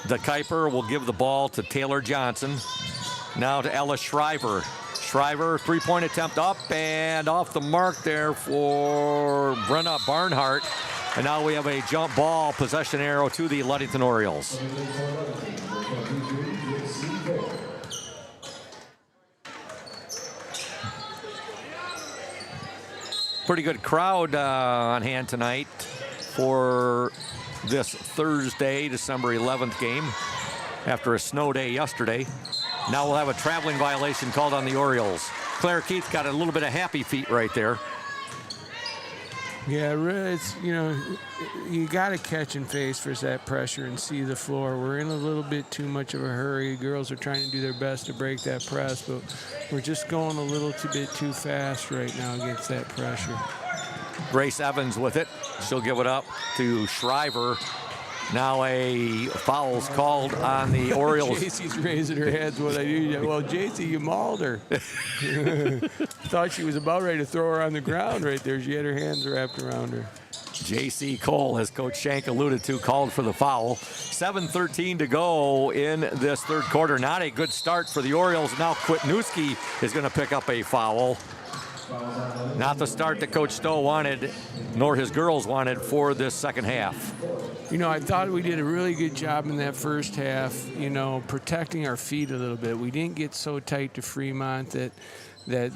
DeKuyper will give the ball to Taylor Johnson. Now to Ella Shriver. Shriver, three-point attempt up and off the mark there for Brenna Barnhart. And now we have a jump ball possession arrow to the Ludington Orioles. Pretty good crowd on hand tonight for this Thursday, December 11th game after a snow day yesterday. Now we'll have a traveling violation called on the Orioles. Claire Keith got a little bit of happy feet right there.
Yeah, really, it's, you know, you got to catch and face for that pressure and see the floor. We're in a little bit too much of a hurry. Girls are trying to do their best to break that press, but we're just going a little bit too fast right now against that pressure.
Grace Evans with it. She'll give it up to Shriver. Now a foul's called on the Orioles.
JC's raising her hands. What I do? Well, JC, you mauled her. Thought she was about ready to throw her on the ground right there. She had her hands wrapped around her.
J.C. Cole, as Coach Shank alluded to, called for the foul. 7:13 to go in this third quarter. Not a good start for the Orioles. Now Kwitnewski is going to pick up a foul. Not the start that Coach Stowe wanted, nor his girls wanted for this second half.
You know, I thought we did a really good job in that first half, you know, protecting our feet a little bit. We didn't get so tight to Fremont that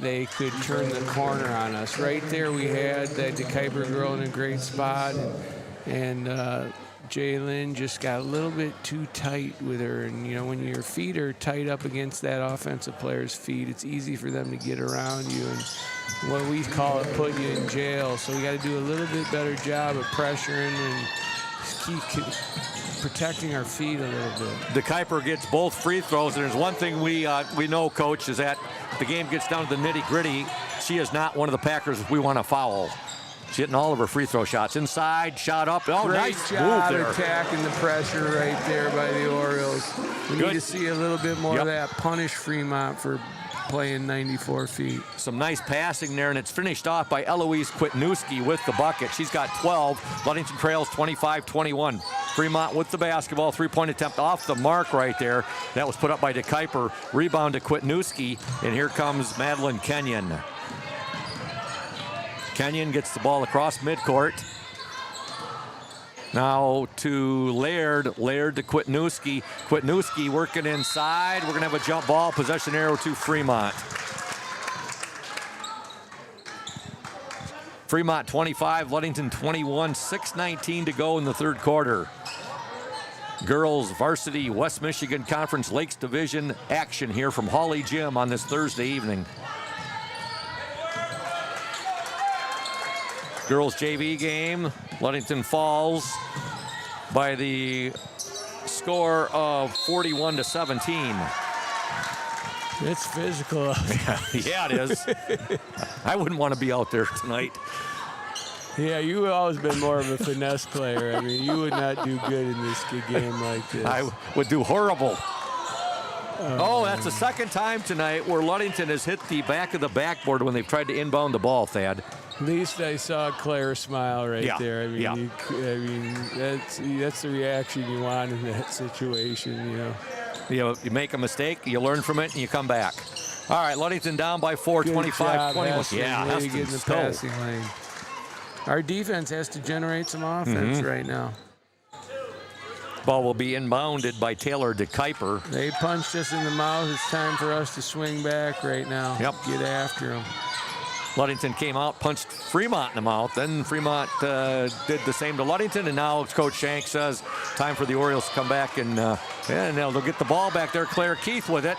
they could turn the corner on us. Right there we had that DeKuyper girl in a great spot, and Jaylyn just got a little bit too tight with her. And, you know, when your feet are tight up against that offensive player's feet, it's easy for them to get around you and what we call it, put you in jail. So we got to do a little bit better job of pressuring and keep protecting our feet a little bit.
DeKuyper gets both free throws, and there's one thing we know, Coach, is that the game gets down to the nitty-gritty. She is not one of the Packers if we want to foul. She's hitting all of her free throw shots. Inside, shot up. Oh,
great
nice
job
move there.
Attacking the pressure right there by the Orioles. We
Good.
need to see a little bit more of that. Punish Fremont for playing 94 feet.
Some nice passing there, and it's finished off by Eloise Kwitnewski with the bucket. She's got 12. Ludington trails 25-21. Fremont with the basketball. Three-point attempt off the mark right there. That was put up by DeKuyper. Rebound to Kwitnewski, and here comes Madeline Kenyon. Kenyon gets the ball across midcourt. Now to Laird. Laird to Kwitnewski. Kwitnewski working inside. We're going to have a jump ball. Possession arrow to Fremont. Fremont 25, Ludington 21, 6:19 to go in the third quarter. Girls varsity West Michigan Conference Lakes Division action here from Hawley Gym on this Thursday evening. Girls JV game, Ludington falls by the score of 41-17.
It's physical.
Yeah, it is. I wouldn't want to be out there tonight.
Yeah, you've always been more of a finesse player. I mean, you would not do good in this game like this.
I would do horrible. Oh, that's the second time tonight where Ludington has hit the back of the backboard when they've tried to inbound the ball, Thad.
At least I saw Claire smile right there. I mean,
Yeah.
that's the reaction you want in that situation, you know.
You make a mistake, you learn from it, and you come back. All right, Ludington down by 4, 25-21. Yeah,
way to get in the
Stowe.
passing lane. Our defense has to generate some offense right now.
Ball will be inbounded by Taylor DeKuyper.
They punched us in the mouth. It's time for us to swing back right now.
Yep.
Get after them.
Ludington came out, punched Fremont in the mouth. Then Fremont did the same to Ludington, and now Coach Shank says time for the Orioles to come back and they'll get the ball back there. Claire Keith with it.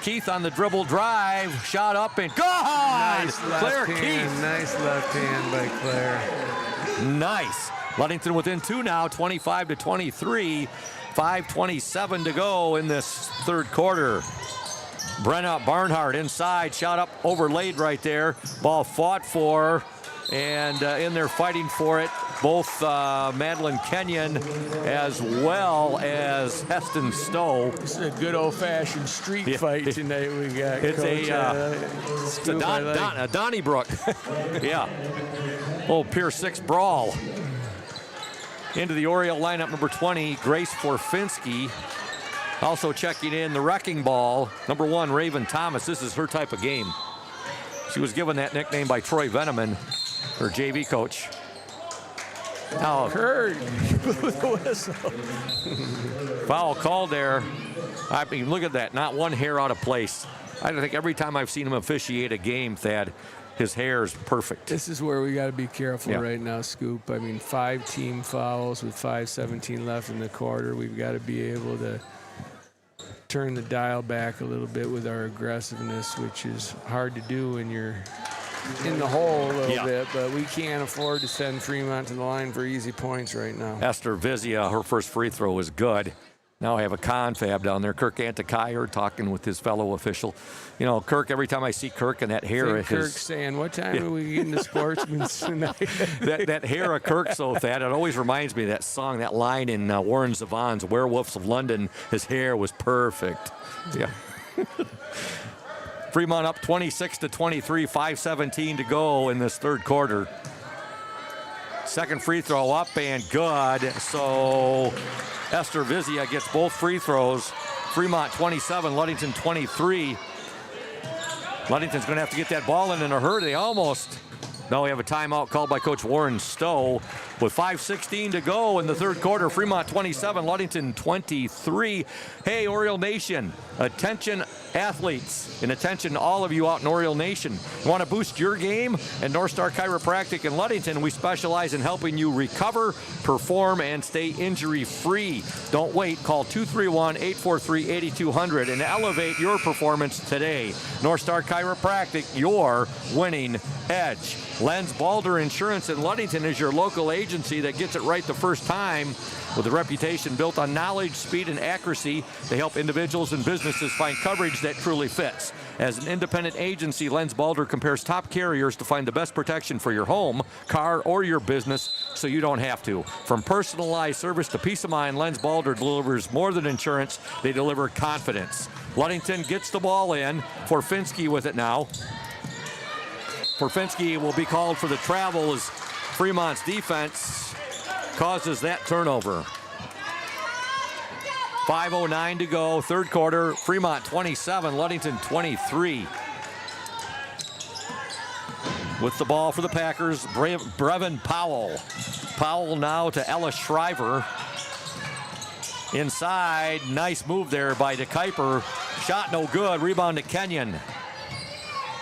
Keith on the dribble drive, shot up and gone!
Nice left
Claire
hand.
Keith.
Nice left hand by Claire.
Nice. Ludington within 2 now, 25-23. 5:27 to go in this third quarter. Brenna Barnhart inside, shot up, overlaid right there. Ball fought for And in there fighting for it, both Madeline Kenyon as well as Heston Stowe.
This is a good old-fashioned street fight tonight we got,
it's
Coach.
It's a Donnybrook. Yeah. Oh, Pier 6 brawl. Into the Oriole lineup, number 20, Grace Forfinski. Also checking in the wrecking ball, number 1, Raven Thomas. This is her type of game. She was given that nickname by Troy Veneman, her JV coach. Now,
Kurt blew the whistle.
Foul called there. I mean, look at that. Not one hair out of place. I think every time I've seen him officiate a game, Thad, his hair is perfect.
This is where we got to be careful right now, Scoop. I mean, 5 team fouls with 5:17 left in the quarter. We've got to be able to turn the dial back a little bit with our aggressiveness, which is hard to do when you're in the hole a little bit, but we can't afford to send Fremont to the line for easy points right now.
Esther Vizia, her first free throw was good. Now I have a confab down there. Kirk Antikyr talking with his fellow official. You know, Kirk, every time I see Kirk and that hair of his...
Kirk's saying, what time are we getting to Sportsman tonight?
that hair of Kirk, so that it always reminds me of that song, that line in Warren Zevon's Werewolves of London. His hair was perfect. Yeah. Fremont up 26-23, 5:17 to go in this third quarter. Second free throw up and good. So Esther Vizia gets both free throws. Fremont 27, Ludington 23. Ludington's going to have to get that ball in a hurry. They almost. Now we have a timeout called by Coach Warren Stowe. With 5:16 to go in the third quarter, Fremont 27, Ludington 23. Hey, Oriole Nation, attention athletes, and attention all of you out in Oriole Nation. You want to boost your game? At North Star Chiropractic in Ludington, we specialize in helping you recover, perform, and stay injury-free. Don't wait. Call 231-843-8200 and elevate your performance today. North Star Chiropractic, your winning edge. Lenz Balder Insurance in Ludington is your local agency that gets it right the first time. With a reputation built on knowledge, speed, and accuracy, they help individuals and businesses find coverage that truly fits. As an independent agency, Lenz Balder compares top carriers to find the best protection for your home, car, or your business so you don't have to. From personalized service to peace of mind, Lenz Balder delivers more than insurance. They deliver confidence. Ludington gets the ball in. Forfinski with it now. Forfinski will be called for the travel as Fremont's defense causes that turnover. 5:09 to go, third quarter. Fremont 27, Ludington 23. With the ball for the Packers, Brevin Powell. Powell now to Ella Shriver. Inside, nice move there by DeKuyper. Shot no good, rebound to Kenyon.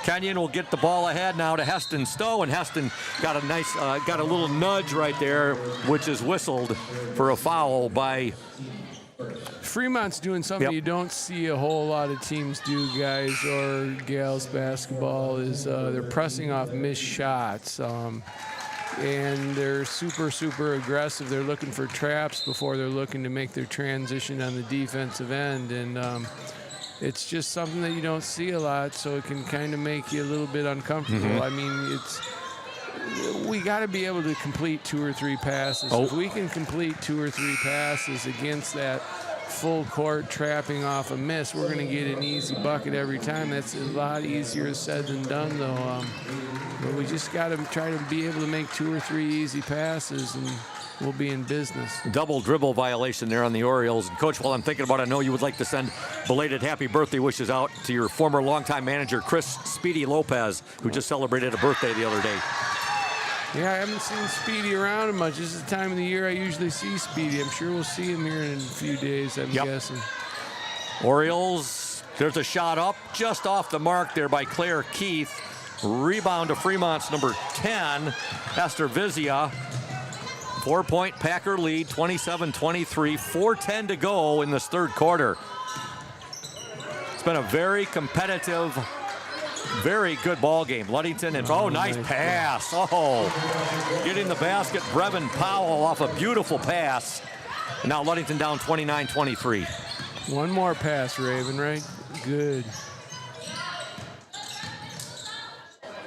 Kenyon will get the ball ahead now to Heston Stowe, and Heston got a nice, got a little nudge right there, which is whistled for a foul by.
Fremont's doing something you don't see a whole lot of teams do, guys or gals basketball, is they're pressing off missed shots. And they're super aggressive. They're looking for traps before they're looking to make their transition on the defensive end. And it's just something that you don't see a lot, so it can kind of make you a little bit uncomfortable. I mean, we got to be able to complete 2 or 3 passes. If we can complete 2 or 3 passes against that full court trapping off a miss, we're going to get an easy bucket every time. That's a lot easier said than done, though. But we just got to try to be able to make 2 or 3 easy passes, and we'll be in business.
Double dribble violation there on the Orioles. And Coach, while I'm thinking about it, I know you would like to send belated happy birthday wishes out to your former longtime manager, Chris Speedy Lopez, who just celebrated a birthday the other day.
Yeah, I haven't seen Speedy around much. This is the time of the year I usually see Speedy. I'm sure we'll see him here in a few days, I'm guessing.
Orioles, there's a shot up just off the mark there by Claire Keith. Rebound to Fremont's number 10, Esther Vizia. 4-point Packer lead, 27-23, 4:10 to go in this third quarter. It's been a very competitive, very good ball game. Ludington, and nice pass. Getting the basket, Brevin Powell off a beautiful pass. And now Ludington down 29-23.
One more pass, Raven, right? Good.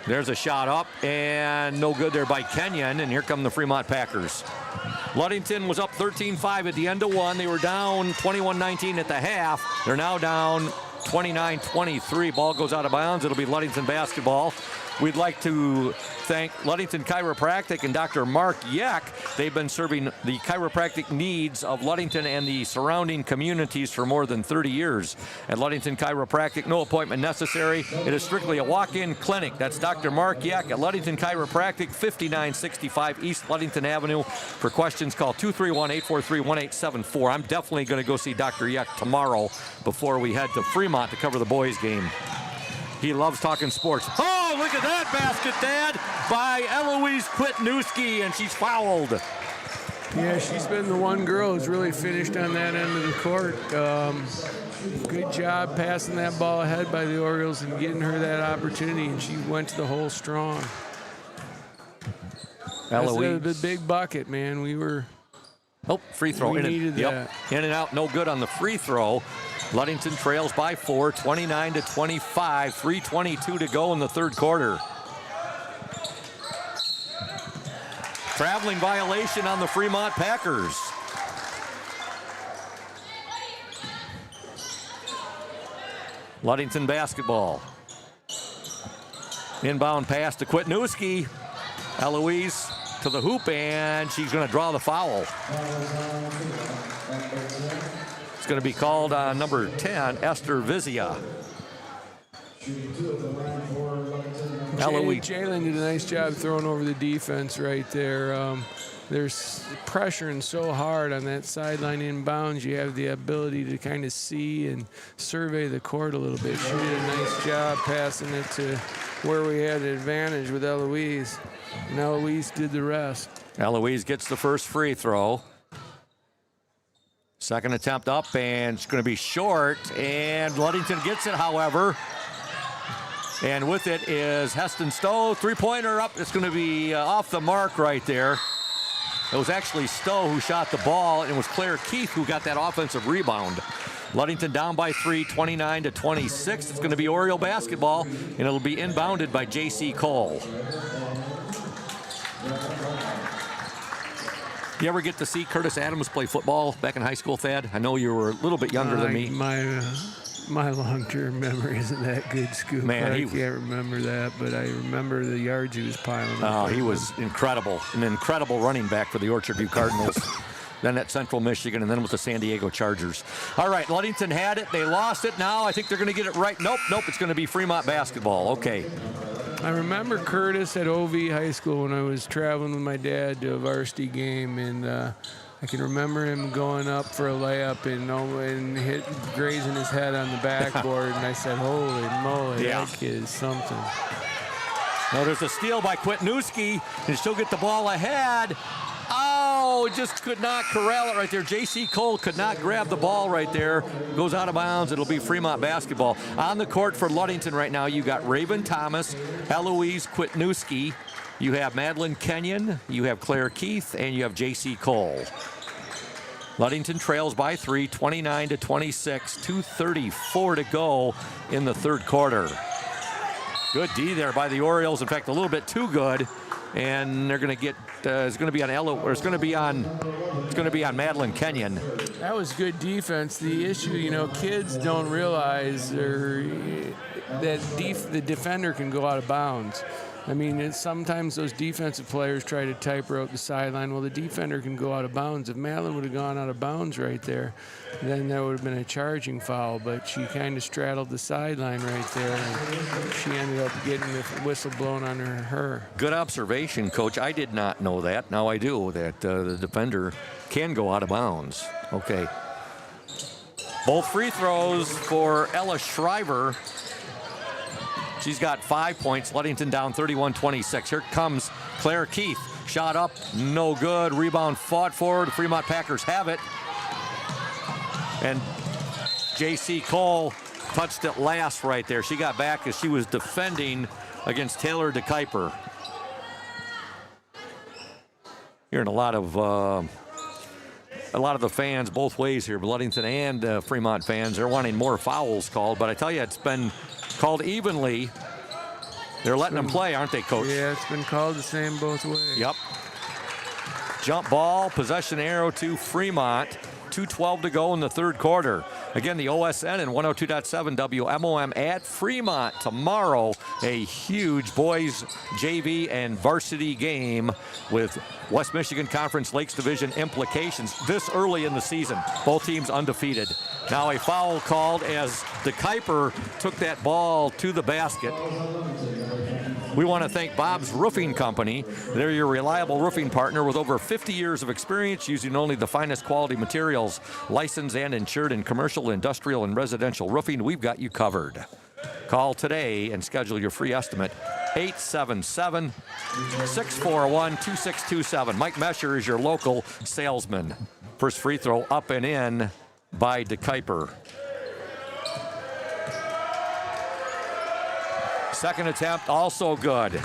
There's a shot up, and no good there by Kenyon, and here come the Fremont Packers. Ludington was up 13-5 at the end of one. They were down 21-19 at the half. They're now down 29-23. Ball goes out of bounds. It'll be Ludington basketball. We'd like to thank Ludington Chiropractic and Dr. Mark Yeck. They've been serving the chiropractic needs of Ludington and the surrounding communities for more than 30 years. At Ludington Chiropractic, no appointment necessary. It is strictly a walk-in clinic. That's Dr. Mark Yeck at Ludington Chiropractic, 5965 East Ludington Avenue. For questions, call 231-843-1874. I'm definitely going to go see Dr. Yeck tomorrow before we head to Fremont to cover the boys' game. He loves talking sports. Oh, look at that basket, Dad, by Eloise Kwitnewski, and she's fouled.
Yeah, she's been the one girl who's really finished on that end of the court. Good job passing that ball ahead by the Orioles and getting her that opportunity, and she went to the hole strong.
Eloise.
That's the big bucket, man.
Oh, free throw.
We needed that.
In and out, no good on the free throw. Ludington trails by 4, 29-25, 3:22 to go in the third quarter. Traveling violation on the Fremont Packers. Ludington basketball. Inbound pass to Kwitnewski. Eloise to the hoop, and she's going to draw the foul. It's going to be called on number 10, Esther Vizia.
Jalen did a nice job throwing over the defense right there. There's pressuring so hard on that sideline inbounds. You have the ability to kind of see and survey the court a little bit. She did a nice job passing it to where we had the advantage with Eloise. And Eloise did the rest.
Eloise gets the first free throw. Second attempt up, and it's going to be short. And Ludington gets it, however. And with it is Heston Stowe. Three-pointer up. It's going to be off the mark right there. It was actually Stowe who shot the ball, and it was Claire Keith who got that offensive rebound. Ludington down by 3, 29-26. It's going to be Oriole basketball, and it'll be inbounded by J.C. Cole. You ever get to see Curtis Adams play football back in high school, Thad? I know you were a little bit younger than me.
My long-term memory isn't that good, Scoop.
Man,
I can't remember that, but I remember the yards he was piling up.
Oh, he was incredible. An incredible running back for the Orchard View Cardinals. Then at Central Michigan, and then with the San Diego Chargers. All right, Ludington had it. They lost it. Now I think they're going to get it right. Nope, it's going to be Fremont basketball. Okay.
I remember Curtis at OV High School when I was traveling with my dad to a varsity game, and I can remember him going up for a layup and grazing his head on the backboard, and I said, holy moly, that kid is something.
Now there's a steal by Kwitnewski, and she'll get the ball ahead. Oh, just could not corral it right there. J.C. Cole could not grab the ball right there. Goes out of bounds. It'll be Fremont basketball. On the court for Ludington right now, you got Raven Thomas, Eloise Kwitnewski. You have Madeline Kenyon, you have Claire Keith, and you have J.C. Cole. Ludington trails by 3, 29-26, 2:34 to go in the third quarter. Good D there by the Orioles. In fact, a little bit too good. And they're going to get. It's going to be on It's going to be on Madeline Kenyon.
That was good defense. The issue, kids don't realize that the defender can go out of bounds. I mean, sometimes those defensive players try to type her out the sideline. Well, the defender can go out of bounds. If Madeline would have gone out of bounds right there, then there would have been a charging foul. But she kind of straddled the sideline right there, and she ended up getting the whistle blown on her.
Good observation, Coach. I did not know that. Now I do, that the defender can go out of bounds. Okay. Both free throws for Ella Shriver. She's got 5 points. Ludington down 31-26. Here comes Claire Keith. Shot up, no good. Rebound fought for. The Fremont Packers have it. And J.C. Cole touched it last right there. She got back as she was defending against Taylor DeKuyper. Hearing a lot of the fans both ways here, Ludington and Fremont fans. They're wanting more fouls called, but I tell you, it's been called evenly. They're letting them play, aren't they, Coach?
Yeah, it's been called the same both ways.
Yep. Jump ball, possession arrow to Fremont. 2:12 to go in the third quarter. Again, the OSN and 102.7 WMOM at Fremont tomorrow. A huge boys JV and varsity game with West Michigan Conference Lakes Division implications this early in the season. Both teams undefeated. Now a foul called as DeKuyper took that ball to the basket. We want to thank Bob's Roofing Company. They're your reliable roofing partner with over 50 years of experience using only the finest quality materials. Licensed and insured in commercial, industrial, and residential roofing. We've got you covered. Call today and schedule your free estimate. 877-641-2627. Mike Mesher is your local salesman. First free throw up and in by DeKuyper. Second attempt, also good.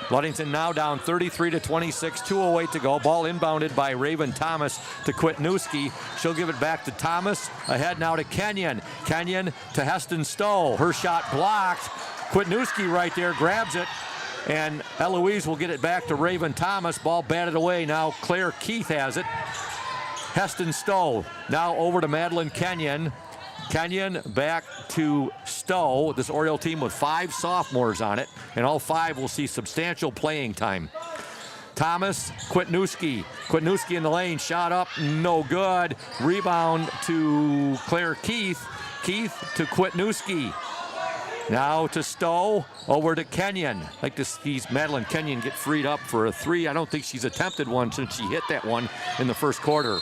Ludington now down 33-26, 2:08 to go. Ball inbounded by Raven Thomas to Kwitnewski. She'll give it back to Thomas. Ahead now to Kenyon. Kenyon to Heston Stowe. Her shot blocked. Kwitnewski right there grabs it. And Eloise will get it back to Raven Thomas. Ball batted away. Now Claire Keith has it. Heston Stowe now over to Madeline Kenyon. Kenyon back to Stowe. This Oriole team with 5 sophomores on it, and all 5 will see substantial playing time. Thomas, Kwitnewski. Kwitnewski in the lane, shot up, no good. Rebound to Claire Keith. Keith to Kwitnewski. Now to Stowe, over to Kenyon. Like to see Madeline Kenyon get freed up for a 3. I don't think she's attempted one since she hit that one in the first quarter.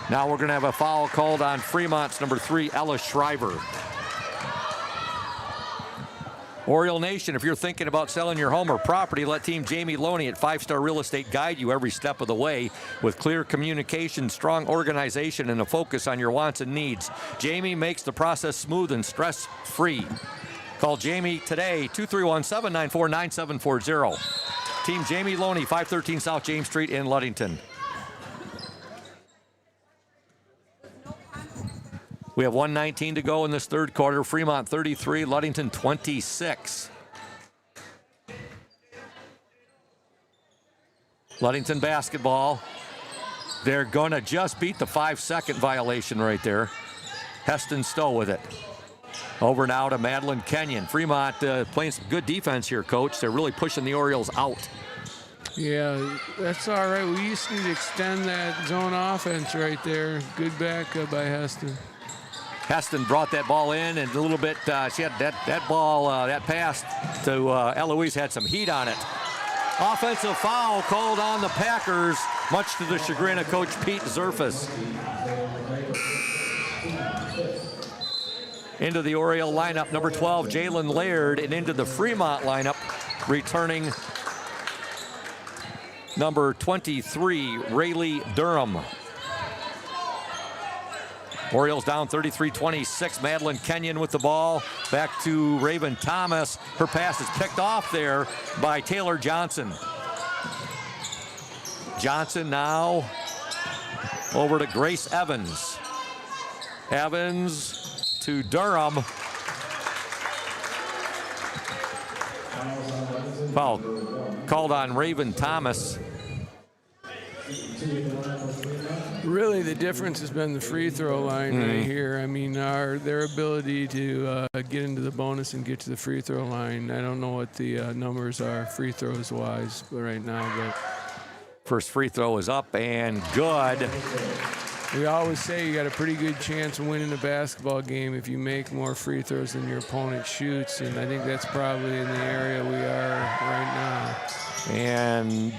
Now we're going to have a foul called on Fremont's number 3, Ella Shriver. Oriole Nation, if you're thinking about selling your home or property, let Team Jamie Loney at 5 Star Real Estate guide you every step of the way with clear communication, strong organization, and a focus on your wants and needs. Jamie makes the process smooth and stress-free. Call Jamie today, 231-794-9740. Team Jamie Loney, 513 South James Street in Ludington. We have 1:19 to go in this third quarter. Fremont 33, Ludington 26. Ludington basketball. They're going to just beat the 5-second violation right there. Heston Stowe with it. Over now to Madeline Kenyon. Fremont playing some good defense here, Coach. They're really pushing the Orioles out.
Yeah, that's all right. We just need to extend that zone offense right there. Good backup by Heston.
Heston brought that ball in, and a little bit, she had that ball, that pass to Eloise had some heat on it. Offensive foul called on the Packers, much to the chagrin of Coach Pete Zerfus. Into the Oriole lineup, number 12, Jalen Laird, and into the Fremont lineup, returning number 23, Rayleigh Durham. Orioles down 33-26. Madeline Kenyon with the ball. Back to Raven Thomas. Her pass is picked off there by Taylor Johnson. Johnson now over to Grace Evans. Evans to Durham. Foul called on Raven Thomas.
Really, the difference has been the free throw line right here. I mean, their ability to get into the bonus and get to the free throw line. I don't know what the numbers are free throws wise right now, but
first free throw is up and good.
We always say you got a pretty good chance of winning a basketball game if you make more free throws than your opponent shoots, and I think that's probably in the area we are right now.
And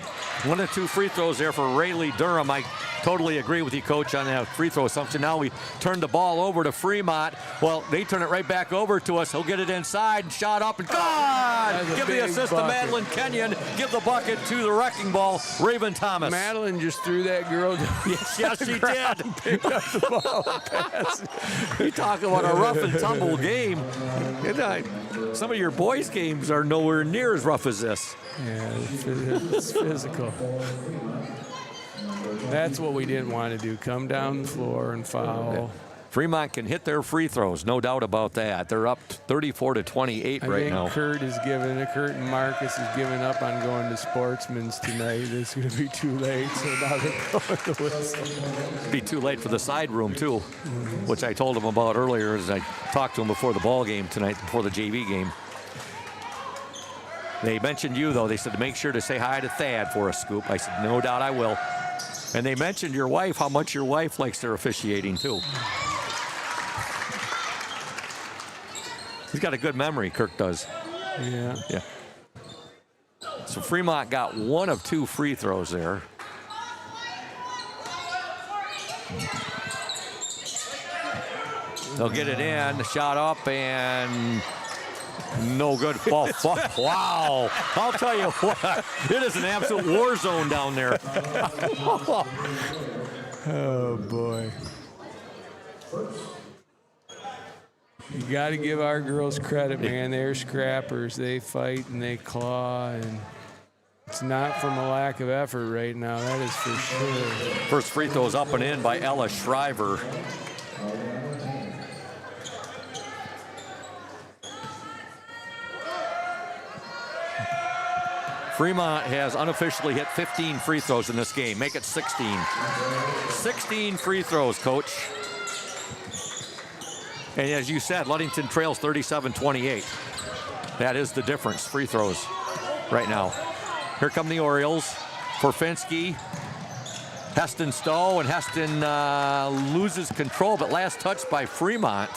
1 of 2 free throws there for Rayleigh Durham. I totally agree with you, Coach, on that free throw assumption. Now we turn the ball over to Fremont. Well, they turn it right back over to us. He'll get it inside and shot up and God! Give the assist to Madeline Kenyon. Give the bucket to the wrecking ball, Raven Thomas.
Madeline just threw that girl down.
Yes, she did.
Pick up the ball and pass it.
You talk about a rough and tumble game. Some of your boys' games are nowhere near as rough as this.
Yeah, it's physical. That's what we didn't want to do. Come down the floor and foul.
Fremont can hit their free throws, no doubt about that. They're up 34-28 right now.
Kurt and Marcus is giving up on going to Sportsman's tonight. It's going to be too late, so now they're going to whistle.
Be too late for the side room too, which I told him about earlier as I talked to him before the ball game tonight, before the JV game. They mentioned you though. They said to make sure to say hi to Thad for us, Scoop. I said no doubt I will. And they mentioned your wife, how much your wife likes their officiating too. He's got a good memory, Kirk does.
Yeah.
Yeah. So Fremont got 1 of 2 free throws there. They'll get it in, shot up, and no good. Oh, fuck. Wow. I'll tell you what, it is an absolute war zone down there.
Oh, boy. You got to give our girls credit, man. They're scrappers. They fight and they claw, and it's not from a lack of effort right now. That is for sure.
First free throw is up and in by Ella Shriver. Fremont has unofficially hit 15 free throws in this game. Make it 16. 16 free throws, Coach. And as you said, Ludington trails 37-28. That is the difference, free throws right now. Here come the Orioles. Forfinski, Heston Stowe, and Heston loses control, but last touch by Fremont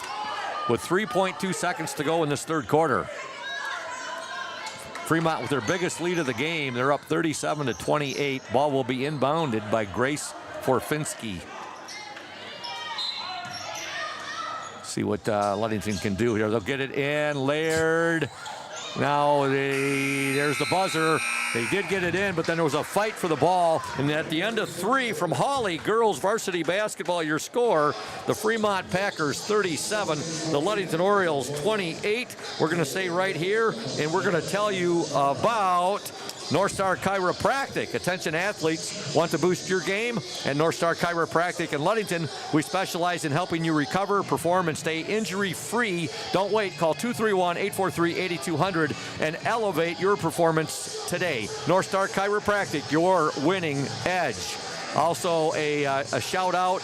with 3.2 seconds to go in this third quarter. Fremont with their biggest lead of the game. They're up 37-28. Ball will be inbounded by Grace Forfinski. See what Ludington can do here. They'll get it in. Laird. Now there's the buzzer. They did get it in, but then there was a fight for the ball. And at the end of 3 from Hawley girls varsity basketball, your score, the Fremont Packers 37, the Ludington Orioles 28. We're going to stay right here, and we're going to tell you about North Star Chiropractic. Attention athletes, want to boost your game? At North Star Chiropractic in Ludington, we specialize in helping you recover, perform, and stay injury-free. Don't wait. Call 231-843-8200 and elevate your performance today. North Star Chiropractic, your winning edge. Also, a shout-out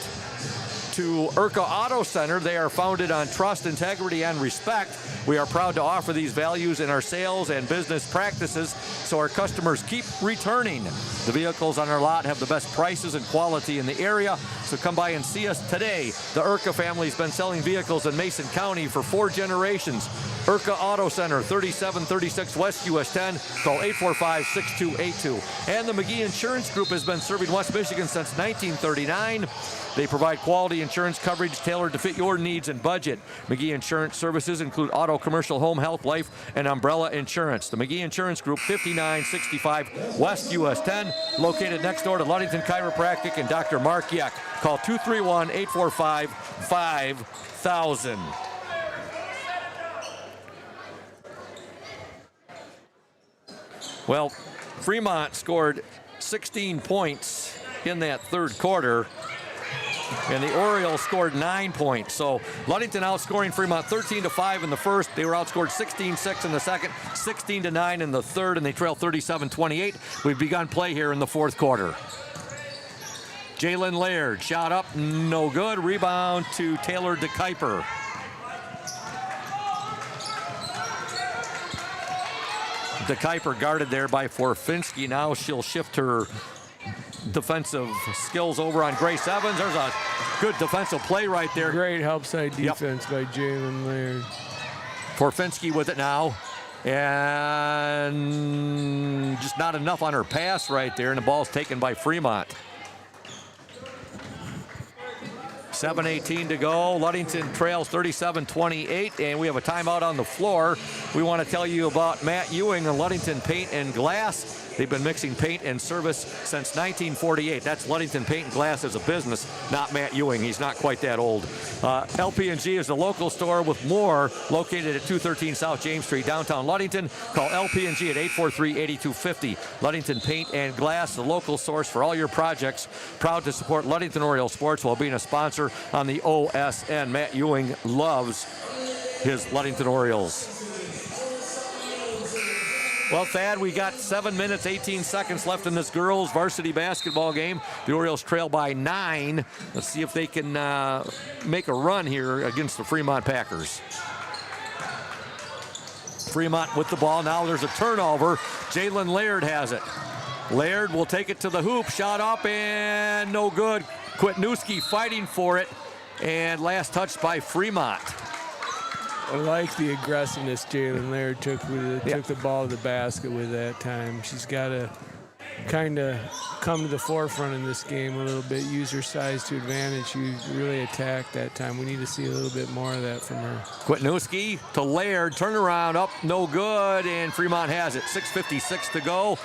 to IRCA Auto Center. They are founded on trust, integrity, and respect. We are proud to offer these values in our sales and business practices so our customers keep returning. The vehicles on our lot have the best prices and quality in the area, so come by and see us today. The IRCA family's been selling vehicles in Mason County for 4 generations. IRCA Auto Center, 3736 West US 10. Call 845-6282. And the McGee Insurance Group has been serving West Michigan since 1939. They provide quality insurance coverage tailored to fit your needs and budget. McGee Insurance services include auto, commercial, home, health, life, and umbrella insurance. The McGee Insurance Group, 5965 West US 10, located next door to Ludington Chiropractic and Dr. Mark Yeck. Call 231-845-5000. Well, Fremont scored 16 points in that third quarter, and the Orioles scored 9 points. So Ludington outscoring Fremont 13-5 in the first. They were outscored 16-6 in the second, 16-9 in the third, and they trail 37-28. We've begun play here in the fourth quarter. Jalen Laird, shot up, no good. Rebound to Taylor DeKuyper. DeKuyper guarded there by Forfinski. Now she'll shift her defensive skills over on Grace Evans. There's a good defensive play right there.
Great help side defense by Jalen Laird.
Forfinski with it now. And just not enough on her pass right there, and the ball's taken by Fremont. 7:18 to go. Ludington trails 37-28, and we have a timeout on the floor. we want to tell you about Matt Ewing and Ludington Paint and Glass. They've been mixing paint and service since 1948. That's Ludington Paint and Glass as a business, not Matt Ewing. He's not quite that old. LP&G is the local store with more, located at 213 South James Street, downtown Ludington. Call LP&G at 843-8250. Ludington Paint and Glass, the local source for all your projects. Proud to support Ludington Orioles sports while being a sponsor on the OSN. Matt Ewing loves his Ludington Orioles. Well, Thad, we got 7 minutes, 18 seconds left in this girls varsity basketball game. The Orioles trail by 9. Let's see if they can make a run here against the Fremont Packers. Fremont with the ball. Now there's a turnover. Jalen Laird has it. Laird will take it to the hoop. Shot up and no good. Kwitnewski fighting for it. And last touch by Fremont.
I like the aggressiveness Jalen Laird took the ball to the basket with that time. She's got to kind of come to the forefront in this game a little bit, use her size to advantage. She really attacked that time. We need to see a little bit more of that from her.
Kwitnewski to Laird, turnaround up, no good, and Fremont has it. 6:56 to go.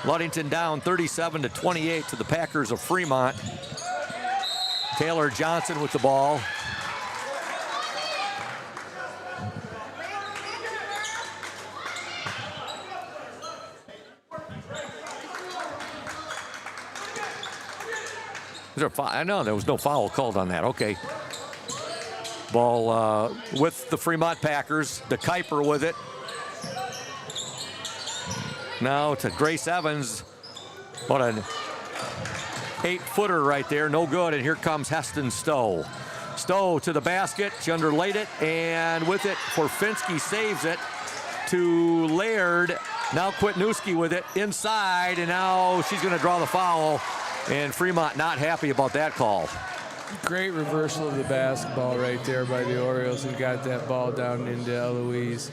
Ludington down 37-28 to the Packers of Fremont. Taylor Johnson with the ball. Is there a foul? I know there was no foul called on that. Okay. Ball with the Fremont Packers. De Kuiper with it. Now to Grace Evans. What an 8-footer right there. No good. And here comes Heston Stowe. Stowe to the basket. She underlaid it. And with it, Forfinski saves it to Laird. Now Kwitnewski with it inside. And now she's going to draw the foul. And Fremont not happy about that call.
Great reversal of the basketball right there by the Orioles and got that ball down into Eloise.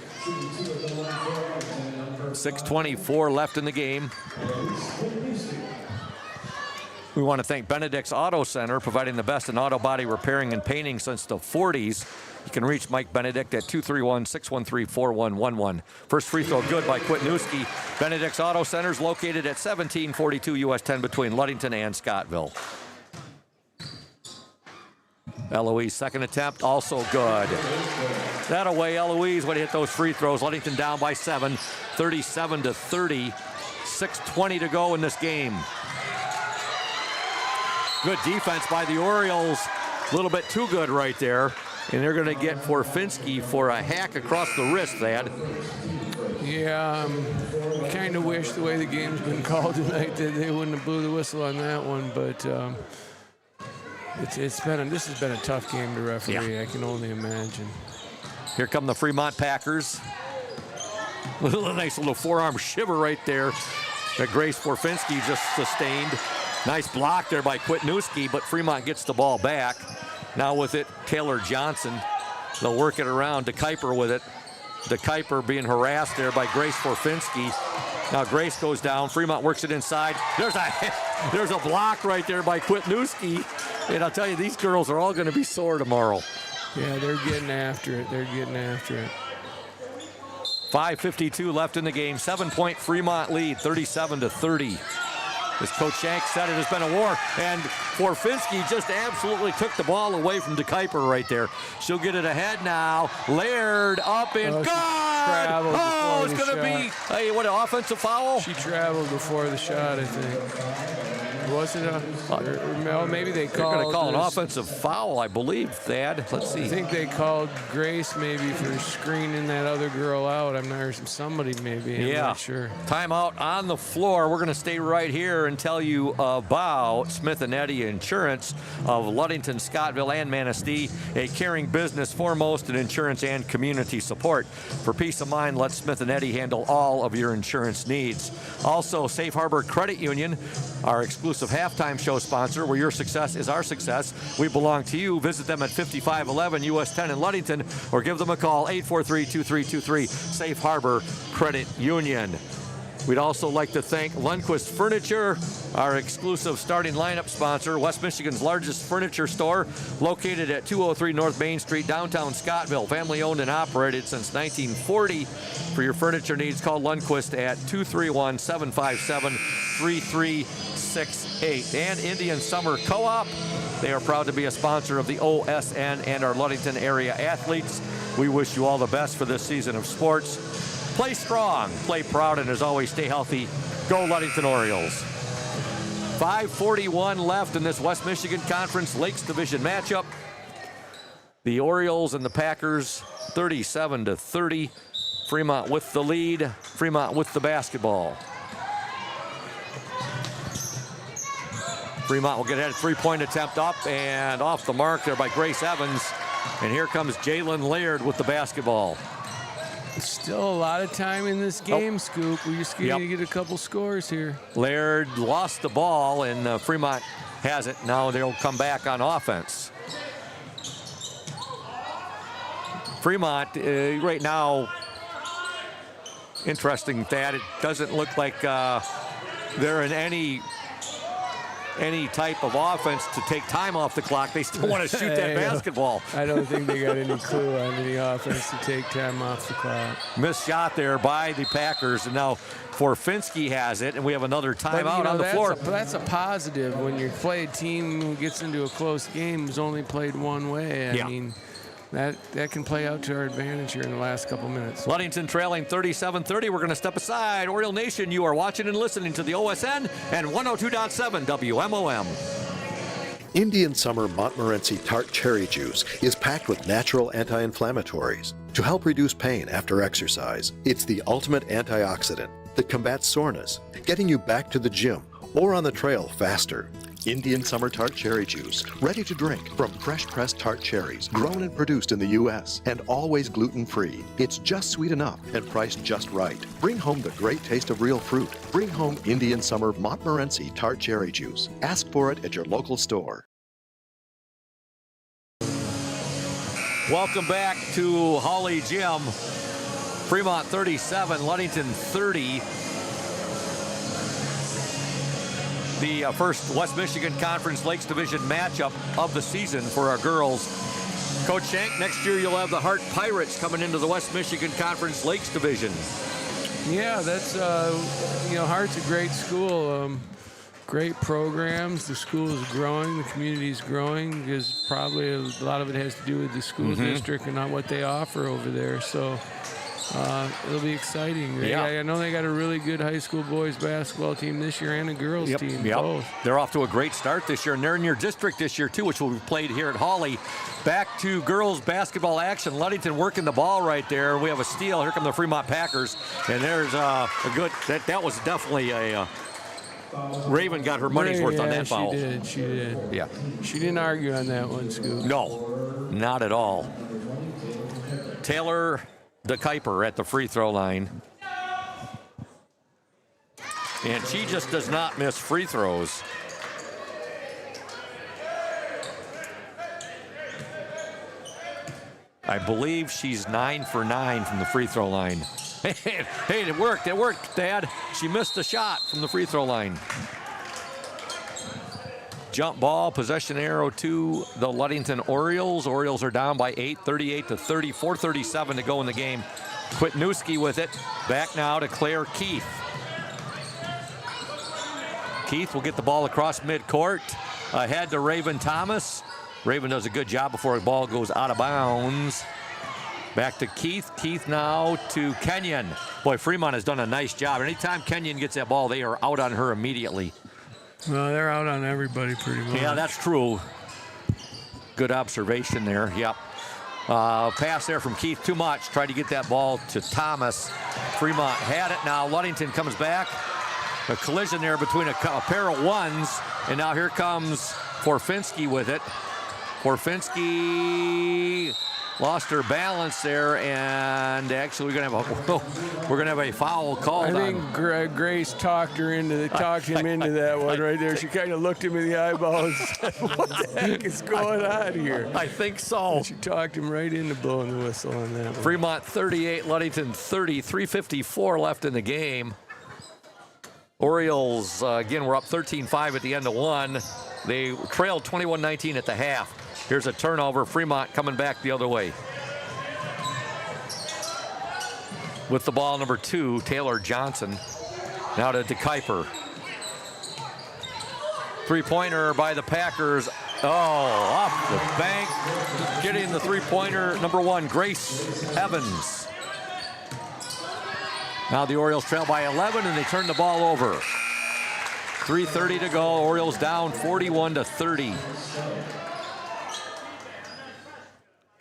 6:24 left in the game. We want to thank Benedict's Auto Center, providing the best in auto body repairing and painting since the 40s. You can reach Mike Benedict at 231-613-4111. First free throw good by Kwitnewski. Benedict's Auto Center is located at 1742 US 10 between Ludington and Scottville. Eloise, second attempt, also good. That away, Eloise would hit those free throws. Ludington down by 7, 37-30. 6:20 to go in this game. Good defense by the Orioles. A little bit too good right there. And they're going to get Forfinski for a hack across the wrist, Thad.
Yeah, I kind of wish the way the game's been called tonight that they wouldn't have blew the whistle on that one. But this has been a tough game to referee. Yeah. I can only imagine.
Here come the Fremont Packers. A nice little forearm shiver right there that Grace Forfinski just sustained. Nice block there by Kwitnewski, but Fremont gets the ball back. Now with it, Taylor Johnson. They'll work it around. De Kuiper with it. De Kuiper being harassed there by Grace Forfinski. Now Grace goes down. Fremont works it inside. There's a block right there by Kwitnewski. And I'll tell you, these girls are all going to be sore tomorrow.
Yeah, they're getting after it.
5:52 left in the game. 7-point Fremont lead, 37-30. As Coach Shank said, it has been a war, and Forfinski just absolutely took the ball away from De Kuiper right there. She'll get it ahead now. Laird up and good! Oh, it's going to be, hey, what, an offensive foul?
She traveled before the shot, I think. Was it maybe they called.
They're going to call an offensive foul, I believe, Thad. Let's see.
I think they called Grace maybe for screening that other girl out. I'm not sure. Somebody maybe. I'm not sure.
Timeout on the floor. We're going to stay right here and tell you about Smith & Eddy Insurance of Ludington, Scottville, and Manistee. A caring business foremost in insurance and community support. For peace of mind, let Smith & Eddy handle all of your insurance needs. Also, Safe Harbor Credit Union, our exclusive halftime show sponsor, where your success is our success. We belong to you. Visit them at 5511 US 10 in Ludington or give them a call, 843-2323. Safe Harbor Credit Union. We'd also like to thank Lundquist Furniture, our exclusive starting lineup sponsor, West Michigan's largest furniture store, located at 203 North Main Street, downtown Scottville. Family owned and operated since 1940. For your furniture needs, call Lundquist at 231-757-3368. And Indian Summer Co-op, they are proud to be a sponsor of the OSN and our Ludington area athletes. We wish you all the best for this season of sports. Play strong, play proud, and as always, stay healthy. Go Ludington Orioles. 5:41 left in this West Michigan Conference Lakes Division matchup. The Orioles and the Packers, 37-30. Fremont with the lead. Fremont with the basketball. Fremont will get ahead. Three-point attempt up and off the mark there by Grace Evans. And here comes Jalen Laird with the basketball.
Still a lot of time in this game, Scoop. We just need to get a couple scores here.
Laird lost the ball, and Fremont has it. Now they'll come back on offense. Fremont, right now, interesting that it doesn't look like they're in any type of offense to take time off the clock. They still want to shoot that basketball.
I don't think they got any clue on any offense to take time off the clock.
Missed shot there by the Packers, and now Forfinski has it, and we have another timeout on the floor.
That's a positive when you play a team who gets into a close game who's only played one way. I mean, that can play out to our advantage here in the last couple minutes.
Ludington trailing 37-30. We're going to step aside. Oriole Nation, you are watching and listening to the OSN and 102.7 WMOM.
Indian Summer Montmorency Tart Cherry Juice is packed with natural anti-inflammatories to help reduce pain after exercise. It's the ultimate antioxidant that combats soreness, getting you back to the gym or on the trail faster. Indian Summer Tart Cherry Juice, ready to drink from fresh pressed tart cherries, grown and produced in the U.S. and always gluten-free. It's just sweet enough and priced just right. Bring home the great taste of real fruit. Bring home Indian Summer Montmorency Tart Cherry Juice. Ask for it at your local store.
Welcome back to Hawley Gym. Fremont 37, Ludington 30. The first West Michigan Conference Lakes Division matchup of the season for our girls. Coach Shank, next year you'll have the Hart Pirates coming into the West Michigan Conference Lakes Division.
Yeah, that's, Hart's a great school. Great programs. The school is growing. The community is growing because probably a lot of it has to do with the school district and not what they offer over there. So it'll be exciting. I know they got a really good high school boys basketball team this year and a girls team, both.
They're off to a great start this year, and they're in your district this year, too, which will be played here at Hawley. Back to girls basketball action. Ludington working the ball right there. We have a steal. Here come the Fremont Packers, and there's a good – that was definitely a Raven got her money's worth on that foul.
She did.
Yeah.
She didn't argue on that one, Scoop.
No, not at all. Taylor DeKuyper at the free throw line. And she just does not miss free throws. I believe she's 9 for 9 from the free throw line. Hey, it worked, Dad. She missed a shot from the free throw line. Jump ball, possession arrow to the Ludington Orioles. Orioles are down by 8, 38-30, 4:37 to go in the game. Kwitnewski with it. Back now to Claire Keith. Keith will get the ball across midcourt. Ahead to Raven Thomas. Raven does a good job before the ball goes out of bounds. Back to Keith. Keith now to Kenyon. Boy, Fremont has done a nice job. Anytime Kenyon gets that ball, they are out on her immediately.
Well, they're out on everybody pretty much.
Yeah, that's true. Good observation there. Yep. Pass there from Keith, too much. Tried to get that ball to Thomas. Fremont had it now. Ludington comes back. A collision there between a pair of ones. And now here comes Forfinski with it. Forfinski lost her balance there, and actually we're gonna have a foul called.
I think Grace talked him into that one right there. She kind of looked him in the eyeball and said, "What the heck is going on here?"
I think so.
And she talked him right into blowing the whistle on that one.
Fremont 38, Ludington 30, 3:54 left in the game. Orioles, again, were up 13-5 at the end of one. They trailed 21-19 at the half. Here's a turnover. Fremont coming back the other way. With the ball, number 2, Taylor Johnson. Now to DeKuyper. Three-pointer by the Packers. Oh, off the bank. Getting the three-pointer, number 1, Grace Evans. Now the Orioles trail by 11, and they turn the ball over. 3:30 to go. Orioles down 41-30.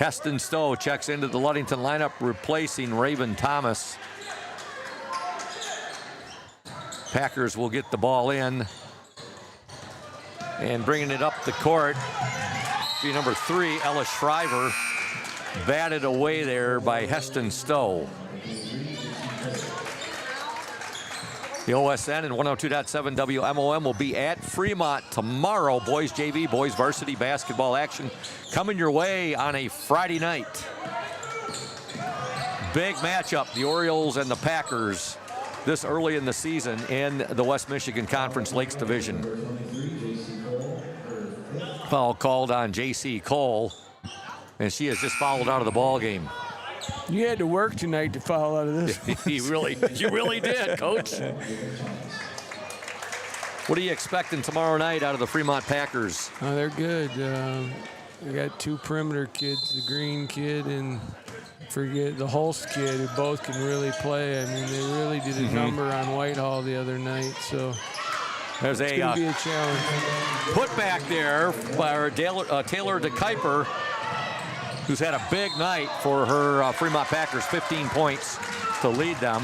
Heston Stowe checks into the Ludington lineup, replacing Raven Thomas. Packers will get the ball in. And bringing it up the court, be number 3, Ella Shriver. Batted away there by Heston Stowe. The OSN and 102.7 WMOM will be at Fremont tomorrow. Boys JV, boys varsity basketball action coming your way on a Friday night. Big matchup, the Orioles and the Packers this early in the season in the West Michigan Conference Lakes Division. Foul called on J.C. Cole, and she has just fouled out of the ball game.
You had to work tonight to foul out of this.
You really did, Coach. What are you expecting tomorrow night out of the Fremont Packers?
Oh, they're good. We got 2 perimeter kids, the Green kid and forget the Holst kid, who both can really play. I mean, they really did a number on Whitehall the other night, so
there's
it's going to be a challenge.
Put back there by Taylor DeKuyper, who's had a big night for her Fremont Packers, 15 points to lead them.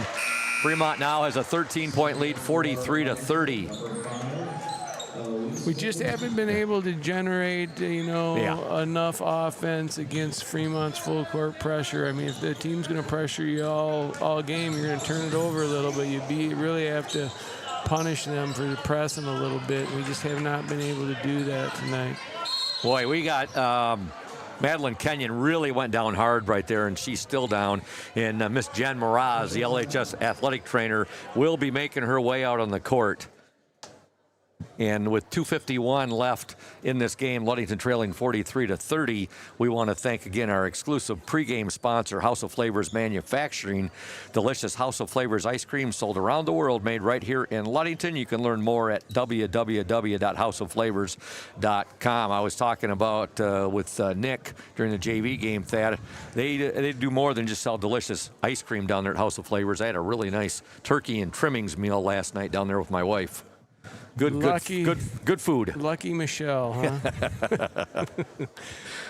Fremont now has a 13-point lead, 43-30.
We just haven't been able to generate, enough offense against Fremont's full court pressure. I mean, if the team's going to pressure you all game, you're going to turn it over a little bit. You really have to punish them for pressing a little bit. We just have not been able to do that tonight.
Boy, we got Madeline Kenyon really went down hard right there, and she's still down. And Miss Jen Mraz, the LHS athletic trainer, will be making her way out on the court. And with 2:51 left in this game, Ludington trailing 43-30, we want to thank again our exclusive pregame sponsor, House of Flavors Manufacturing. Delicious House of Flavors ice cream sold around the world, made right here in Ludington. You can learn more at www.houseofflavors.com. I was talking about with Nick during the JV game, Thad. They do more than just sell delicious ice cream down there at House of Flavors. I had a really nice turkey and trimmings meal last night down there with my wife. Good food.
Lucky Michelle, huh?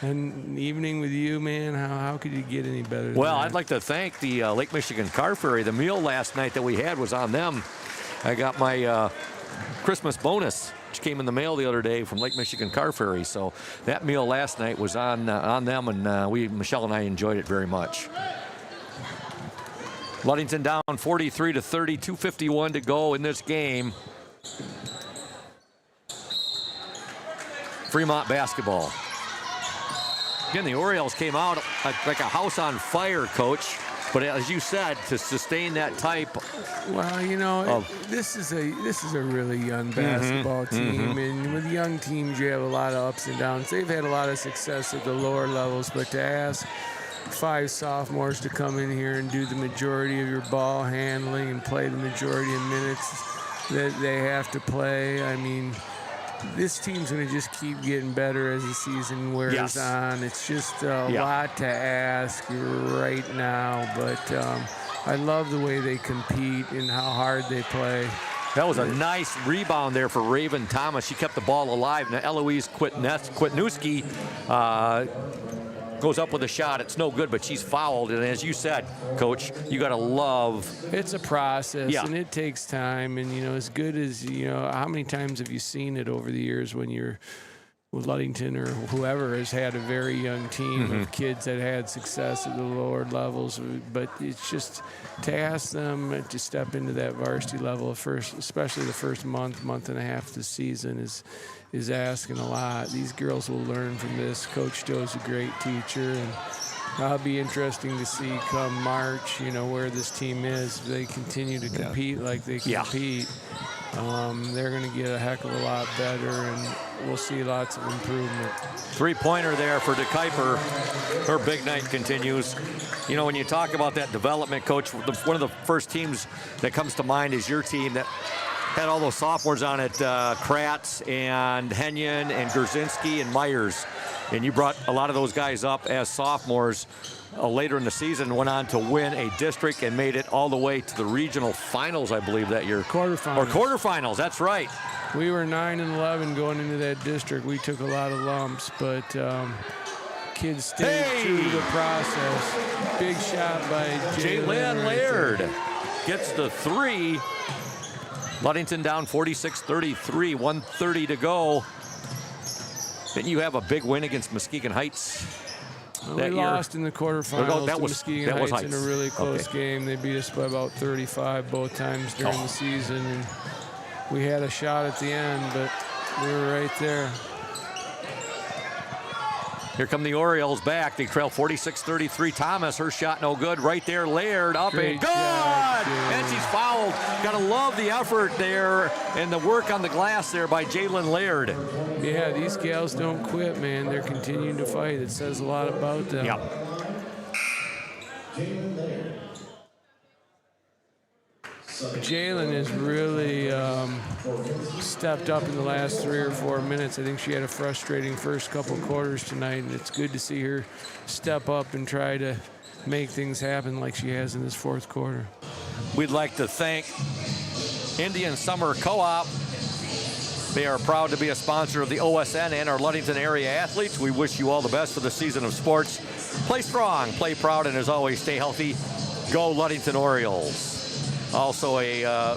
And evening with you, man, how could you get any better than
Well,
that?
I'd like to thank the Lake Michigan Car Ferry. The meal last night that we had was on them. I got my Christmas bonus, which came in the mail the other day from Lake Michigan Car Ferry. So that meal last night was on them, and Michelle and I enjoyed it very much. Ludington down 43-30, 2:51 to go in this game. Fremont basketball. Again, the Orioles came out like a house on fire, Coach. But as you said, to sustain that type.
Well, this is a really young basketball team, and with young teams, you have a lot of ups and downs. They've had a lot of success at the lower levels, but to ask 5 sophomores to come in here and do the majority of your ball handling and play the majority of minutes that they have to play, I mean, this team's going to just keep getting better as the season wears on. It's just a lot to ask right now, but I love the way they compete and how hard they play.
That was a nice rebound there for Raven Thomas. She kept the ball alive. Now Eloise Kwitnewski goes up with a shot. It's no good, but she's fouled. And as you said, Coach, you got to love.
It's a process, and it takes time. And, as good as, how many times have you seen it over the years when you're with Ludington or whoever has had a very young team of kids that had success at the lower levels. But it's just to ask them to step into that varsity level first, especially the first month and a half of the season is asking a lot. These girls will learn from this. Coach Joe's a great teacher, and that'll be interesting to see come March, where this team is. If they continue to compete like they compete, they're going to get a heck of a lot better, and we'll see lots of improvement.
Three-pointer there for DeKuyper. Her big night continues. You know, when you talk about that development, Coach, one of the first teams that comes to mind is your team that had all those sophomores on it, Kratz and Henyon and Gerzinski and Myers. And you brought a lot of those guys up as sophomores later in the season, went on to win a district and made it all the way to the regional finals, I believe, that year.
Quarterfinals.
Or quarterfinals, that's right.
We were 9-11 going into that district. We took a lot of lumps, but kids stayed true to the process. Big shot by
Jalen Laird gets the three. Ludington down 46-33, 1:30 to go. Didn't you have a big win against Muskegon Heights that
we
year?
lost in the quarterfinals
that
to
was
Muskegon Heights in a really close game. They beat us by about 35 both times during the season, and we had a shot at the end, but we were right there.
Here come the Orioles back. They trail 46-33. Thomas, her shot no good. Right there, Laird up and good! And she's fouled. Gotta love the effort there and the work on the glass there by Jalen Laird.
Yeah, these gals don't quit, man. They're continuing to fight. It says a lot about them.
Yep.
Jalen has really stepped up in the last 3 or 4 minutes. I think she had a frustrating first couple quarters tonight, and it's good to see her step up and try to make things happen like she has in this fourth quarter.
We'd like to thank Indian Summer Co-op. They are proud to be a sponsor of the OSN and our Ludington area athletes. We wish you all the best for the season of sports. Play strong, play proud, and as always, stay healthy. Go Ludington Orioles. Also a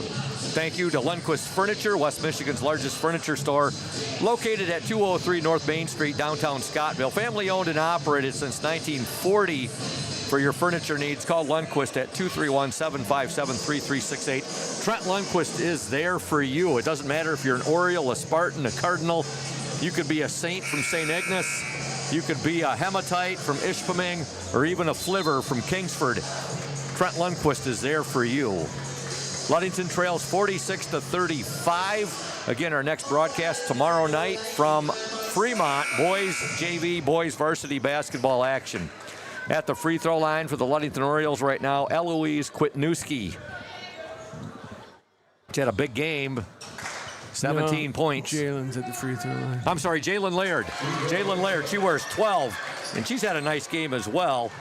thank you to Lundquist Furniture, West Michigan's largest furniture store, located at 203 North Main Street, downtown Scottville. Family owned and operated since 1940. For your furniture needs, call Lundquist at 231-757-3368. Trent Lundquist is there for you. It doesn't matter if you're an Oriole, a Spartan, a Cardinal. You could be a Saint from St. Ignace. You could be a Hematite from Ishpeming, or even a Flivver from Kingsford. Trent Lundquist is there for you. Ludington trails 46-35. Again, our next broadcast tomorrow night from Fremont. Boys JV, boys varsity basketball action. At the free throw line for the Ludington Orioles right now, Eloise Kwitnewski. She had a big game, 17 points.
Jalen's at the free throw line.
I'm sorry, Jalen Laird. Jalen Laird, she wears 12, and she's had a nice game as well.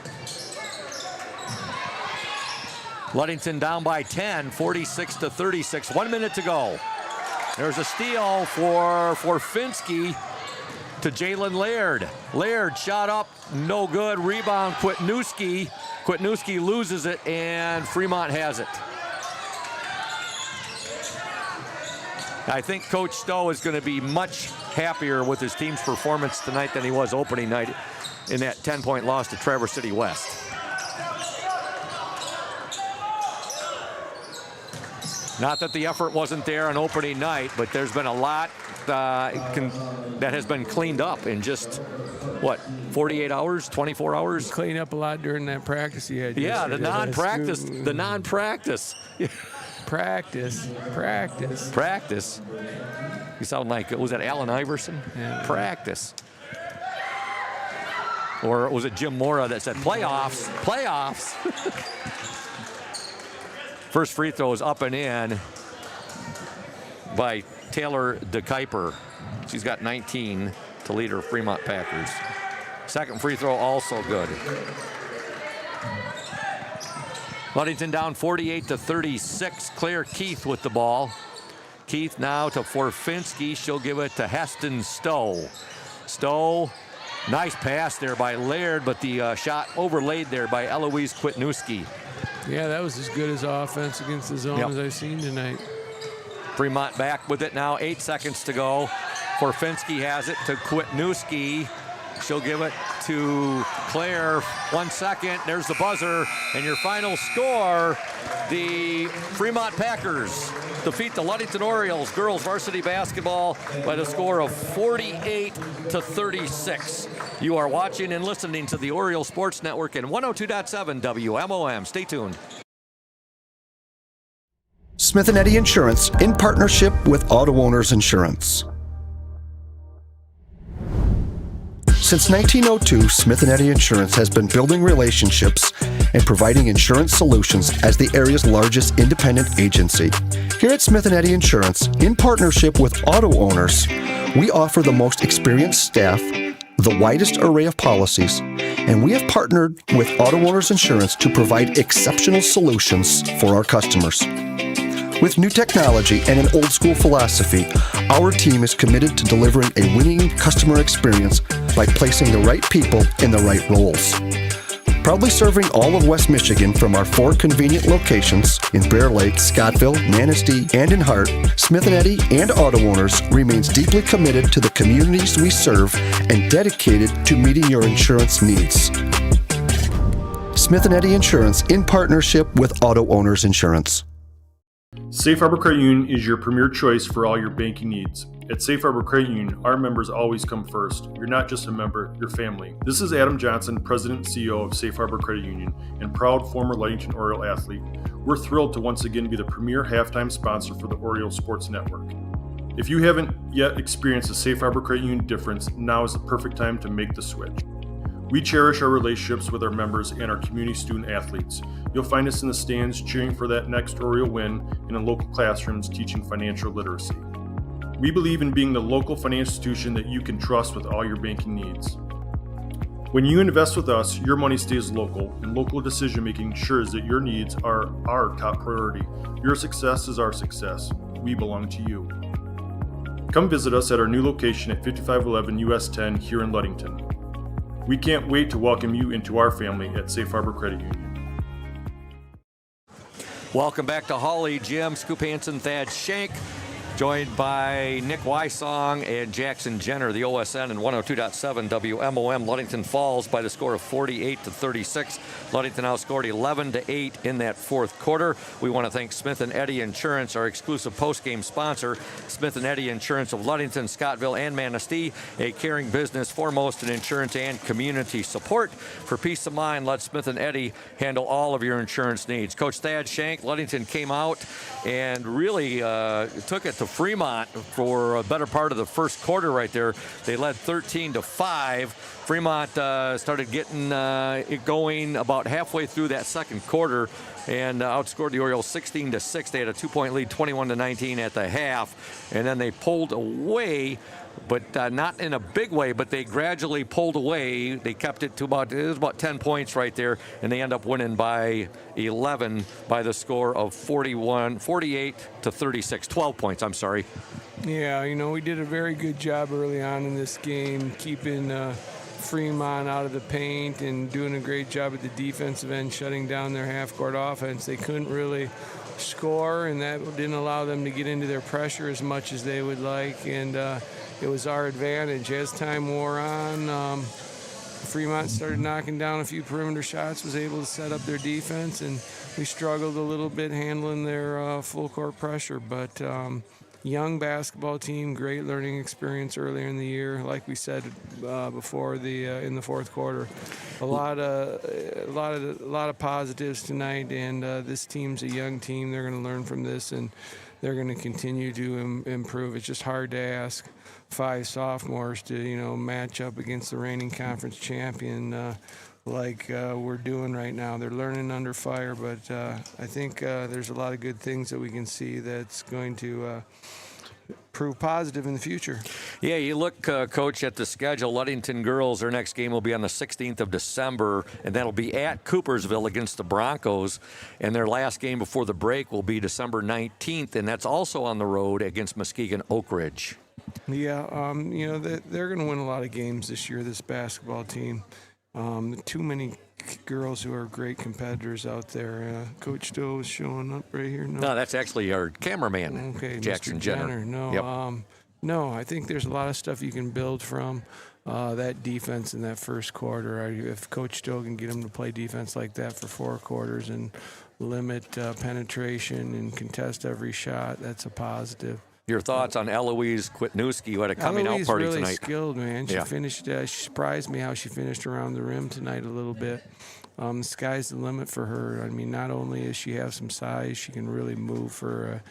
Ludington down by 10, 46-36. 1 minute to go. There's a steal for Finski to Jalen Laird. Laird shot up, no good. Rebound, Kwitnewski. Kwitnewski loses it, and Fremont has it. I think Coach Stowe is going to be much happier with his team's performance tonight than he was opening night in that 10-point loss to Traverse City West. Not that the effort wasn't there on opening night, but there's been a lot that has been cleaned up in just, what, 48 hours, 24 hours?
Clean up a lot during that practice you had.
Yeah, the non-practice. Practice. You sound like, was that Allen Iverson?
Yeah.
Practice. Or was it Jim Mora that said playoffs? First free throw is up and in by Taylor DeKuyper. She's got 19 to lead her Fremont Packers. Second free throw also good. Ludington down 48-36. Claire Keith with the ball. Keith now to Forfinski. She'll give it to Heston Stowe. Stowe, nice pass there by Laird, but the shot overlaid there by Eloise Kwitnewski.
Yeah, that was as good as offense against the zone as I've seen tonight.
Fremont back with it now, 8 seconds to go. Forfinski has it to Kwitnewski. She'll give it to Claire. 1 second, there's the buzzer. And your final score, the Fremont Packers defeat the Ludington Orioles girls varsity basketball by the score of 48-36. You are watching and listening to the Oriole Sports Network and 102.7 WMOM. Stay tuned.
Smith & Eddy Insurance in partnership with Auto Owners Insurance. Since 1902, Smith & Eddy Insurance has been building relationships and providing insurance solutions as the area's largest independent agency. Here at Smith & Eddy Insurance, in partnership with Auto Owners, we offer the most experienced staff, the widest array of policies, and we have partnered with Auto Owners Insurance to provide exceptional solutions for our customers. With new technology and an old-school philosophy, our team is committed to delivering a winning customer experience by placing the right people in the right roles. Proudly serving all of West Michigan from our 4 convenient locations in Bear Lake, Scottville, Manistee, and in Hart, Smith & Eddy and Auto Owners remains deeply committed to the communities we serve and dedicated to meeting your insurance needs. Smith & Eddy Insurance in partnership with Auto Owners Insurance.
Safe Harbor Credit Union is your premier choice for all your banking needs. At Safe Harbor Credit Union, our members always come first. You're not just a member, you're family. This is Adam Johnson, President and CEO of Safe Harbor Credit Union and proud former Ludington Oriole athlete. We're thrilled to once again be the premier halftime sponsor for the Orioles Sports Network. If you haven't yet experienced the Safe Harbor Credit Union difference, now is the perfect time to make the switch. We cherish our relationships with our members and our community student athletes. You'll find us in the stands cheering for that next Oriole win and in local classrooms teaching financial literacy. We believe in being the local financial institution that you can trust with all your banking needs. When you invest with us, your money stays local, and local decision-making ensures that your needs are our top priority. Your success is our success. We belong to you. Come visit us at our new location at 5511 US 10 here in Ludington. We can't wait to welcome you into our family at Safe Harbor Credit Union.
Welcome back to Hawley Gym. Scoop Hansen, Thad Shank, joined by Nick Wysong and Jackson Jenner, the OSN and 102.7 WMOM. Ludington falls by the score of 48-36. Ludington outscored 11-8 in that fourth quarter. We want to thank Smith & Eddy Insurance, our exclusive post-game sponsor. Smith & Eddy Insurance of Ludington, Scottville, and Manistee, a caring business foremost in insurance and community support. For peace of mind, let Smith & Eddy handle all of your insurance needs. Coach Thad Shank, Ludington came out and really took it to Fremont for a better part of the first quarter right there. They led 13-5. Fremont started getting it going about halfway through that second quarter and outscored the Orioles 16-6. They had a 2-point lead, 21-19 at the half, and then they pulled away, but not in a big way, but they gradually pulled away. They kept it to about 10 points right there, and they end up winning by 11 by the score of 48-36. 12 points, I'm sorry.
Yeah, we did a very good job early on in this game, keeping Fremont out of the paint and doing a great job at the defensive end, shutting down their half-court offense. They couldn't really score, and that didn't allow them to get into their pressure as much as they would like, and it was our advantage. As time wore on, Fremont started knocking down a few perimeter shots, was able to set up their defense, and we struggled a little bit handling their full-court pressure, but young basketball team, great learning experience earlier in the year. Like we said before, in the fourth quarter, a lot of positives tonight. And this team's a young team. They're going to learn from this, and they're going to continue to improve. It's just hard to ask 5 sophomores to match up against the reigning conference champion like we're doing right now. They're learning under fire, but I think there's a lot of good things that we can see that's going to prove positive in the future.
Yeah, you look, Coach, at the schedule. Ludington girls, their next game will be on the 16th of December, and that'll be at Coopersville against the Broncos. And their last game before the break will be December 19th, and that's also on the road against Muskegon Oak Ridge.
Yeah, they're going to win a lot of games this year, this basketball team. Too many girls who are great competitors out there. Coach Stowe is showing up right here.
No, that's actually our cameraman,
okay,
Jackson
Mr.
Jenner.
No,
yep.
No, I think there's a lot of stuff you can build from that defense in that first quarter. If Coach Stowe can get them to play defense like that for 4 quarters and limit penetration and contest every shot, that's a positive.
Your thoughts on Eloise Kwitnewski, who had a coming out
Eloise
party
really
tonight?
Skilled, man. She
Yeah.
finished. She surprised me how she finished around the rim tonight a little bit. The sky's the limit for her. I mean, not only does she have some size, she can really move for a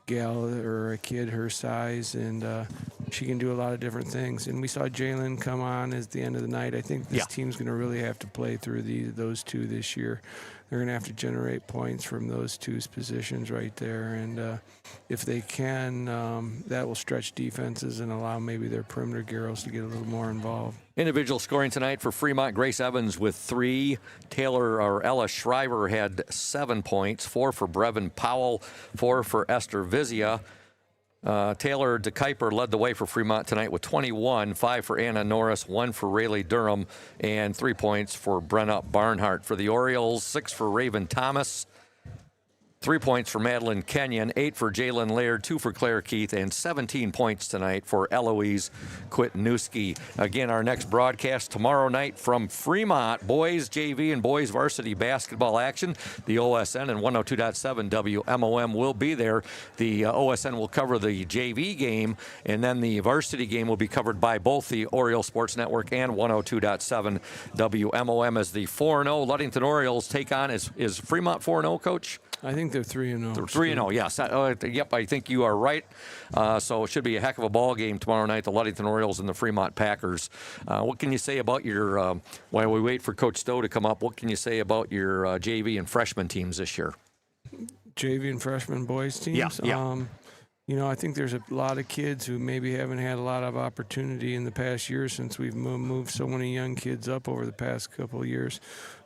gal or a kid her size, and she can do a lot of different things. And we saw Jalen come on at the end of the night. I think this team's going to really have to play through those two this year. They're going to have to generate points from those two positions right there. And if they can, that will stretch defenses and allow maybe their perimeter girls to get a little more involved.
Individual scoring tonight for Fremont: Grace Evans with 3. Ella Shriver had 7 points, 4 for Brevin Powell, 4 for Esther Vizia. Taylor DeKuyper led the way for Fremont tonight with 21, 5 for Anna Norris, 1 for Rayleigh Durham, and 3 points for Brenna Barnhart. For the Orioles, 6 for Raven Thomas, 3 points for Madeline Kenyon, 8 for Jalen Laird, 2 for Claire Keith, and 17 points tonight for Eloise Kwitnewski. Again, our next broadcast tomorrow night from Fremont. Boys JV and boys varsity basketball action. The OSN and 102.7 WMOM will be there. The OSN will cover the JV game, and then the varsity game will be covered by both the Oriole Sports Network and 102.7 WMOM as the 4-0 Ludington Orioles take on. Is Fremont 4-0, Coach?
I think they're 3-0.
3-0, yes. Yep, I think you are right. So it should be a heck of a ball game tomorrow night, the Ludington Orioles and the Fremont Packers. What can you say about your, while we wait for Coach Stowe to come up, what can you say about your JV and freshman teams this year?
JV and freshman boys teams?
Yeah.
You know, I think there's a lot of kids who maybe haven't had a lot of opportunity in the past year since we've moved so many young kids up over the past couple of years.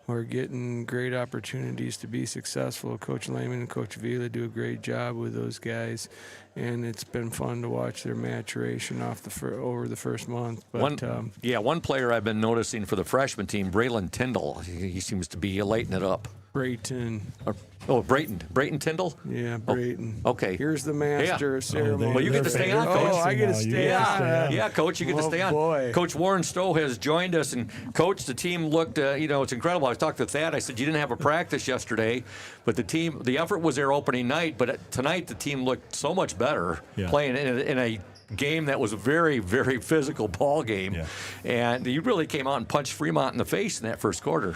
We're getting great opportunities to be successful. Coach Lehman and Coach Vila do a great job with those guys, and it's been fun to watch their maturation over the first month. But
one player I've been noticing for the freshman team, Braylon Tyndall, he seems to be lighting it up.
Brayton.
Brayton Tyndall?
Yeah, Brayton.
Oh, okay.
Here's the master of ceremony.
Well, you get to stay on, Coach.
Oh, I get to stay on.
Yeah, Coach, you get to stay on.
Boy.
Coach Warren Stowe has joined us, and Coach, the team looked, it's incredible. I was talking to Thad. I said, you didn't have a practice yesterday, but the effort was there opening night, but tonight the team looked so much better playing in a game that was a very, very physical ball game. Yeah. And you really came out and punched Fremont in the face in that first quarter.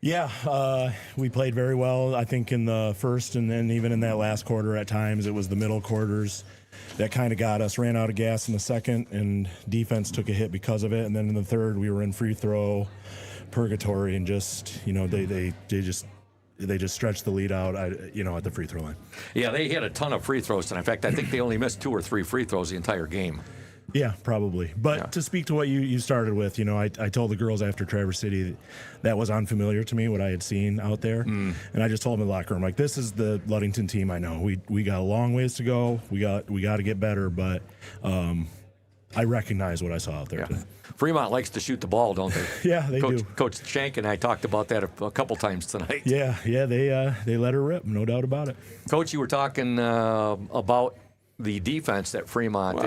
Yeah, we played very well, I think, in the first, and then even in that last quarter at times. It was the middle quarters that kind of got us. Ran out of gas in the second, and defense took a hit because of it. And then in the third, we were in free throw purgatory, and just, they just stretched the lead out, at the free throw line.
Yeah, they hit a ton of free throws tonight. In fact, I think they only missed 2 or 3 free throws the entire game.
Yeah, probably. But to speak to what you started with, I told the girls after Traverse City that was unfamiliar to me, what I had seen out there. And I just told them in the locker room, like, this is the Ludington team I know. We got a long ways to go. We got to get better, but I recognize what I saw out there today.
Fremont likes to shoot the ball, don't they?
Yeah, they do.
Coach Shank and I talked about that a couple times tonight.
Yeah, they let her rip, no doubt about it.
Coach, you were talking about the defense at Fremont,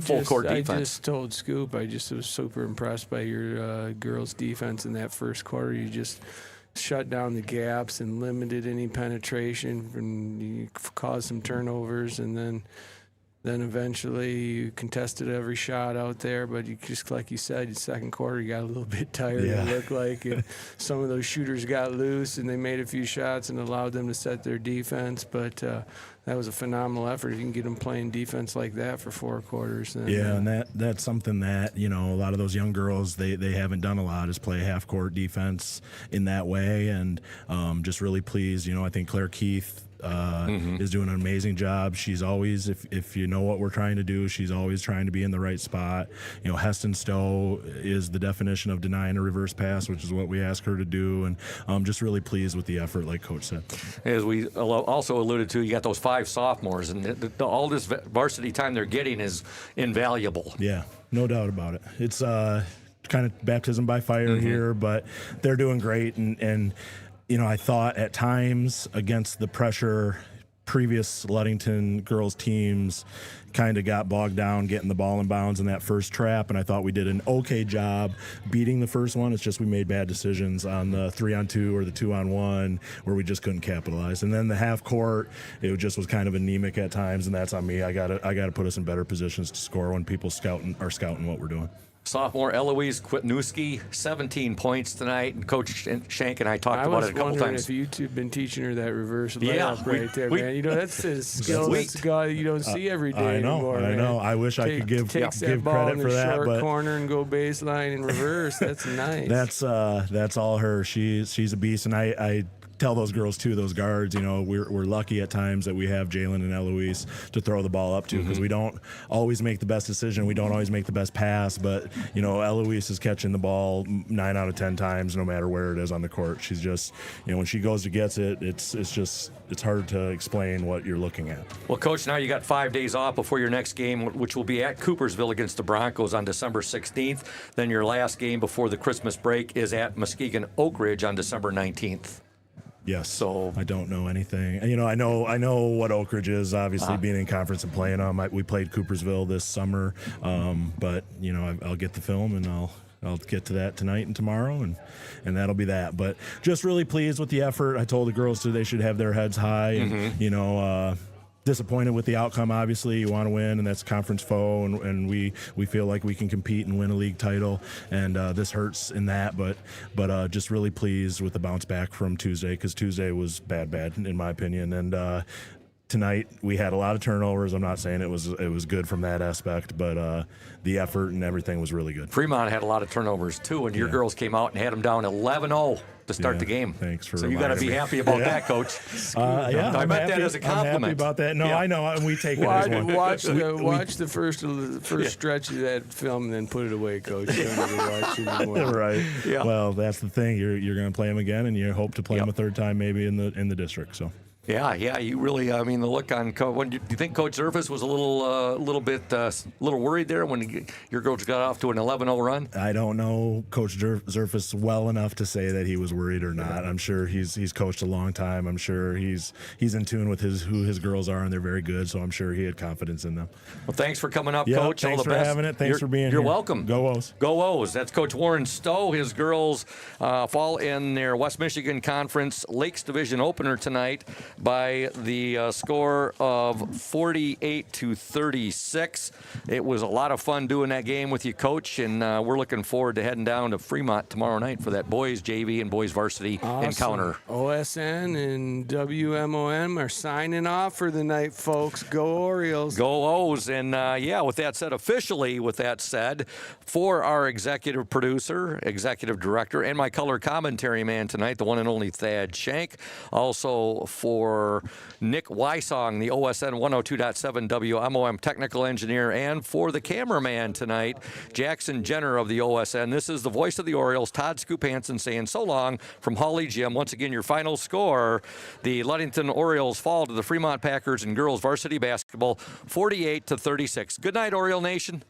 full court defense.
I just told Scoop, I just was super impressed by your girls' defense in that first quarter. You just shut down the gaps and limited any penetration, and you caused some turnovers, and then eventually you contested every shot out there, but you just, like you said, the second quarter you got a little bit tired, it looked like. And some of those shooters got loose, and they made a few shots and allowed them to set their defense. But that was a phenomenal effort. You can get them playing defense like that for 4 quarters. Then,
and that's something that, a lot of those young girls, they haven't done a lot, is play half-court defense in that way. And just really pleased. I think Claire Keith is doing an amazing job. She's always, if you know what we're trying to do, she's always trying to be in the right spot. Heston Stowe is the definition of denying a reverse pass, which is what we ask her to do, and I'm just really pleased with the effort, like Coach said. As we
also alluded to, you got those 5 sophomores, and all this varsity time they're getting is invaluable.
Yeah, no doubt about it. It's kind of baptism by fire here, but they're doing great, and I thought at times against the pressure previous Ludington girls teams kind of got bogged down getting the ball in bounds in that first trap, and I thought we did an okay job beating the first one. It's just we made bad decisions on the 3-on-2 or the 2-on-1 where we just couldn't capitalize. And then the half court, it just was kind of anemic at times, and that's on me. I gotta put us in better positions to score when people are scouting what we're doing.
Sophomore Eloise Kwitnewski, 17 points tonight. And Coach Shank and I talked about it a couple times.
I was wondering if you've been teaching her that reverse
Yeah,
layup right there, man. You know, that's a skill that's a guy you don't see every day anymore.
I know. I wish I could give credit for that.
Short
but
corner and go baseline and reverse. That's nice.
That's all her. She's a beast, and I tell those girls too, those guards, you know, we're lucky at times that we have Jalen and Eloise to throw the ball up to, because we don't always make the best decision, we don't always make the best pass, but you know, Eloise is catching the ball 9 out of 10 times no matter where it is on the court. She's just, you know, when she goes to gets it, it's hard to explain what you're looking at.
Well, Coach, now you got 5 days off before your next game, which will be at Coopersville against the Broncos on December 16th. Then your last game before the Christmas break is at Muskegon Oak Ridge on December 19th.
Yes.
So
I don't know anything. You know, I know what Oak Ridge is, obviously being in conference and playing them. We played Coopersville this summer, but you know, I'll get the film and I'll get to that tonight and tomorrow, and that'll be that. But just really pleased with the effort. I told the girls they should have their heads high, and you know, disappointed with the outcome. Obviously, you want to win, and that's conference foe, and we feel like we can compete and win a league title, and this hurts in that. But just really pleased with the bounce back from Tuesday, because Tuesday was bad in my opinion, and tonight we had a lot of turnovers. I'm not saying it was good from that aspect, but the effort and everything was really good.
Fremont had a lot of turnovers too, and your girls came out and had them down 11-0 to start the game.
Thanks for
so you got to be happy about that, Coach.
I
bet that as a compliment.
I'm happy about that. No, I know, and we take it as one.
Watch the first stretch of that film, and then put it away, Coach. You don't need to watch it anymore.
Right.
Yeah.
Well, that's the thing. You're going to play them again, and you hope to play them a third time, maybe in the district. So.
Yeah, you really. I mean, the look on. Do you think Coach Zerfus was a little worried there when your girls got off to an 11-0 run?
I don't know Coach Zerfus well enough to say that he was worried or not. I'm sure he's coached a long time. I'm sure he's in tune with who his girls are, and they're very good. So I'm sure he had confidence in them.
Well, thanks for coming up, Coach.
Thanks
all the
for
best.
having it. Thanks for being here.
You're welcome.
Go O's.
Go O's. That's Coach Warren Stowe. His girls fall in their West Michigan Conference Lakes Division opener tonight by the score of 48-36. It was a lot of fun doing that game with you, Coach, and we're looking forward to heading down to Fremont tomorrow night for that boys JV and boys varsity encounter.
OSN and WMOM are signing off for the night, folks. Go Orioles.
Go O's. And with that said, for our executive producer, executive director, and my color commentary man tonight, the one and only Thad Shank, also for Nick Wysong, the OSN 102.7 WMOM technical engineer, and for the cameraman tonight, Jackson Jenner of the OSN. This is the voice of the Orioles, Todd Scoop Hansen, saying so long from Hawley Gym. Once again, your final score, the Ludington Orioles fall to the Fremont Packers in girls varsity basketball, 48-36. Good night, Oriole Nation.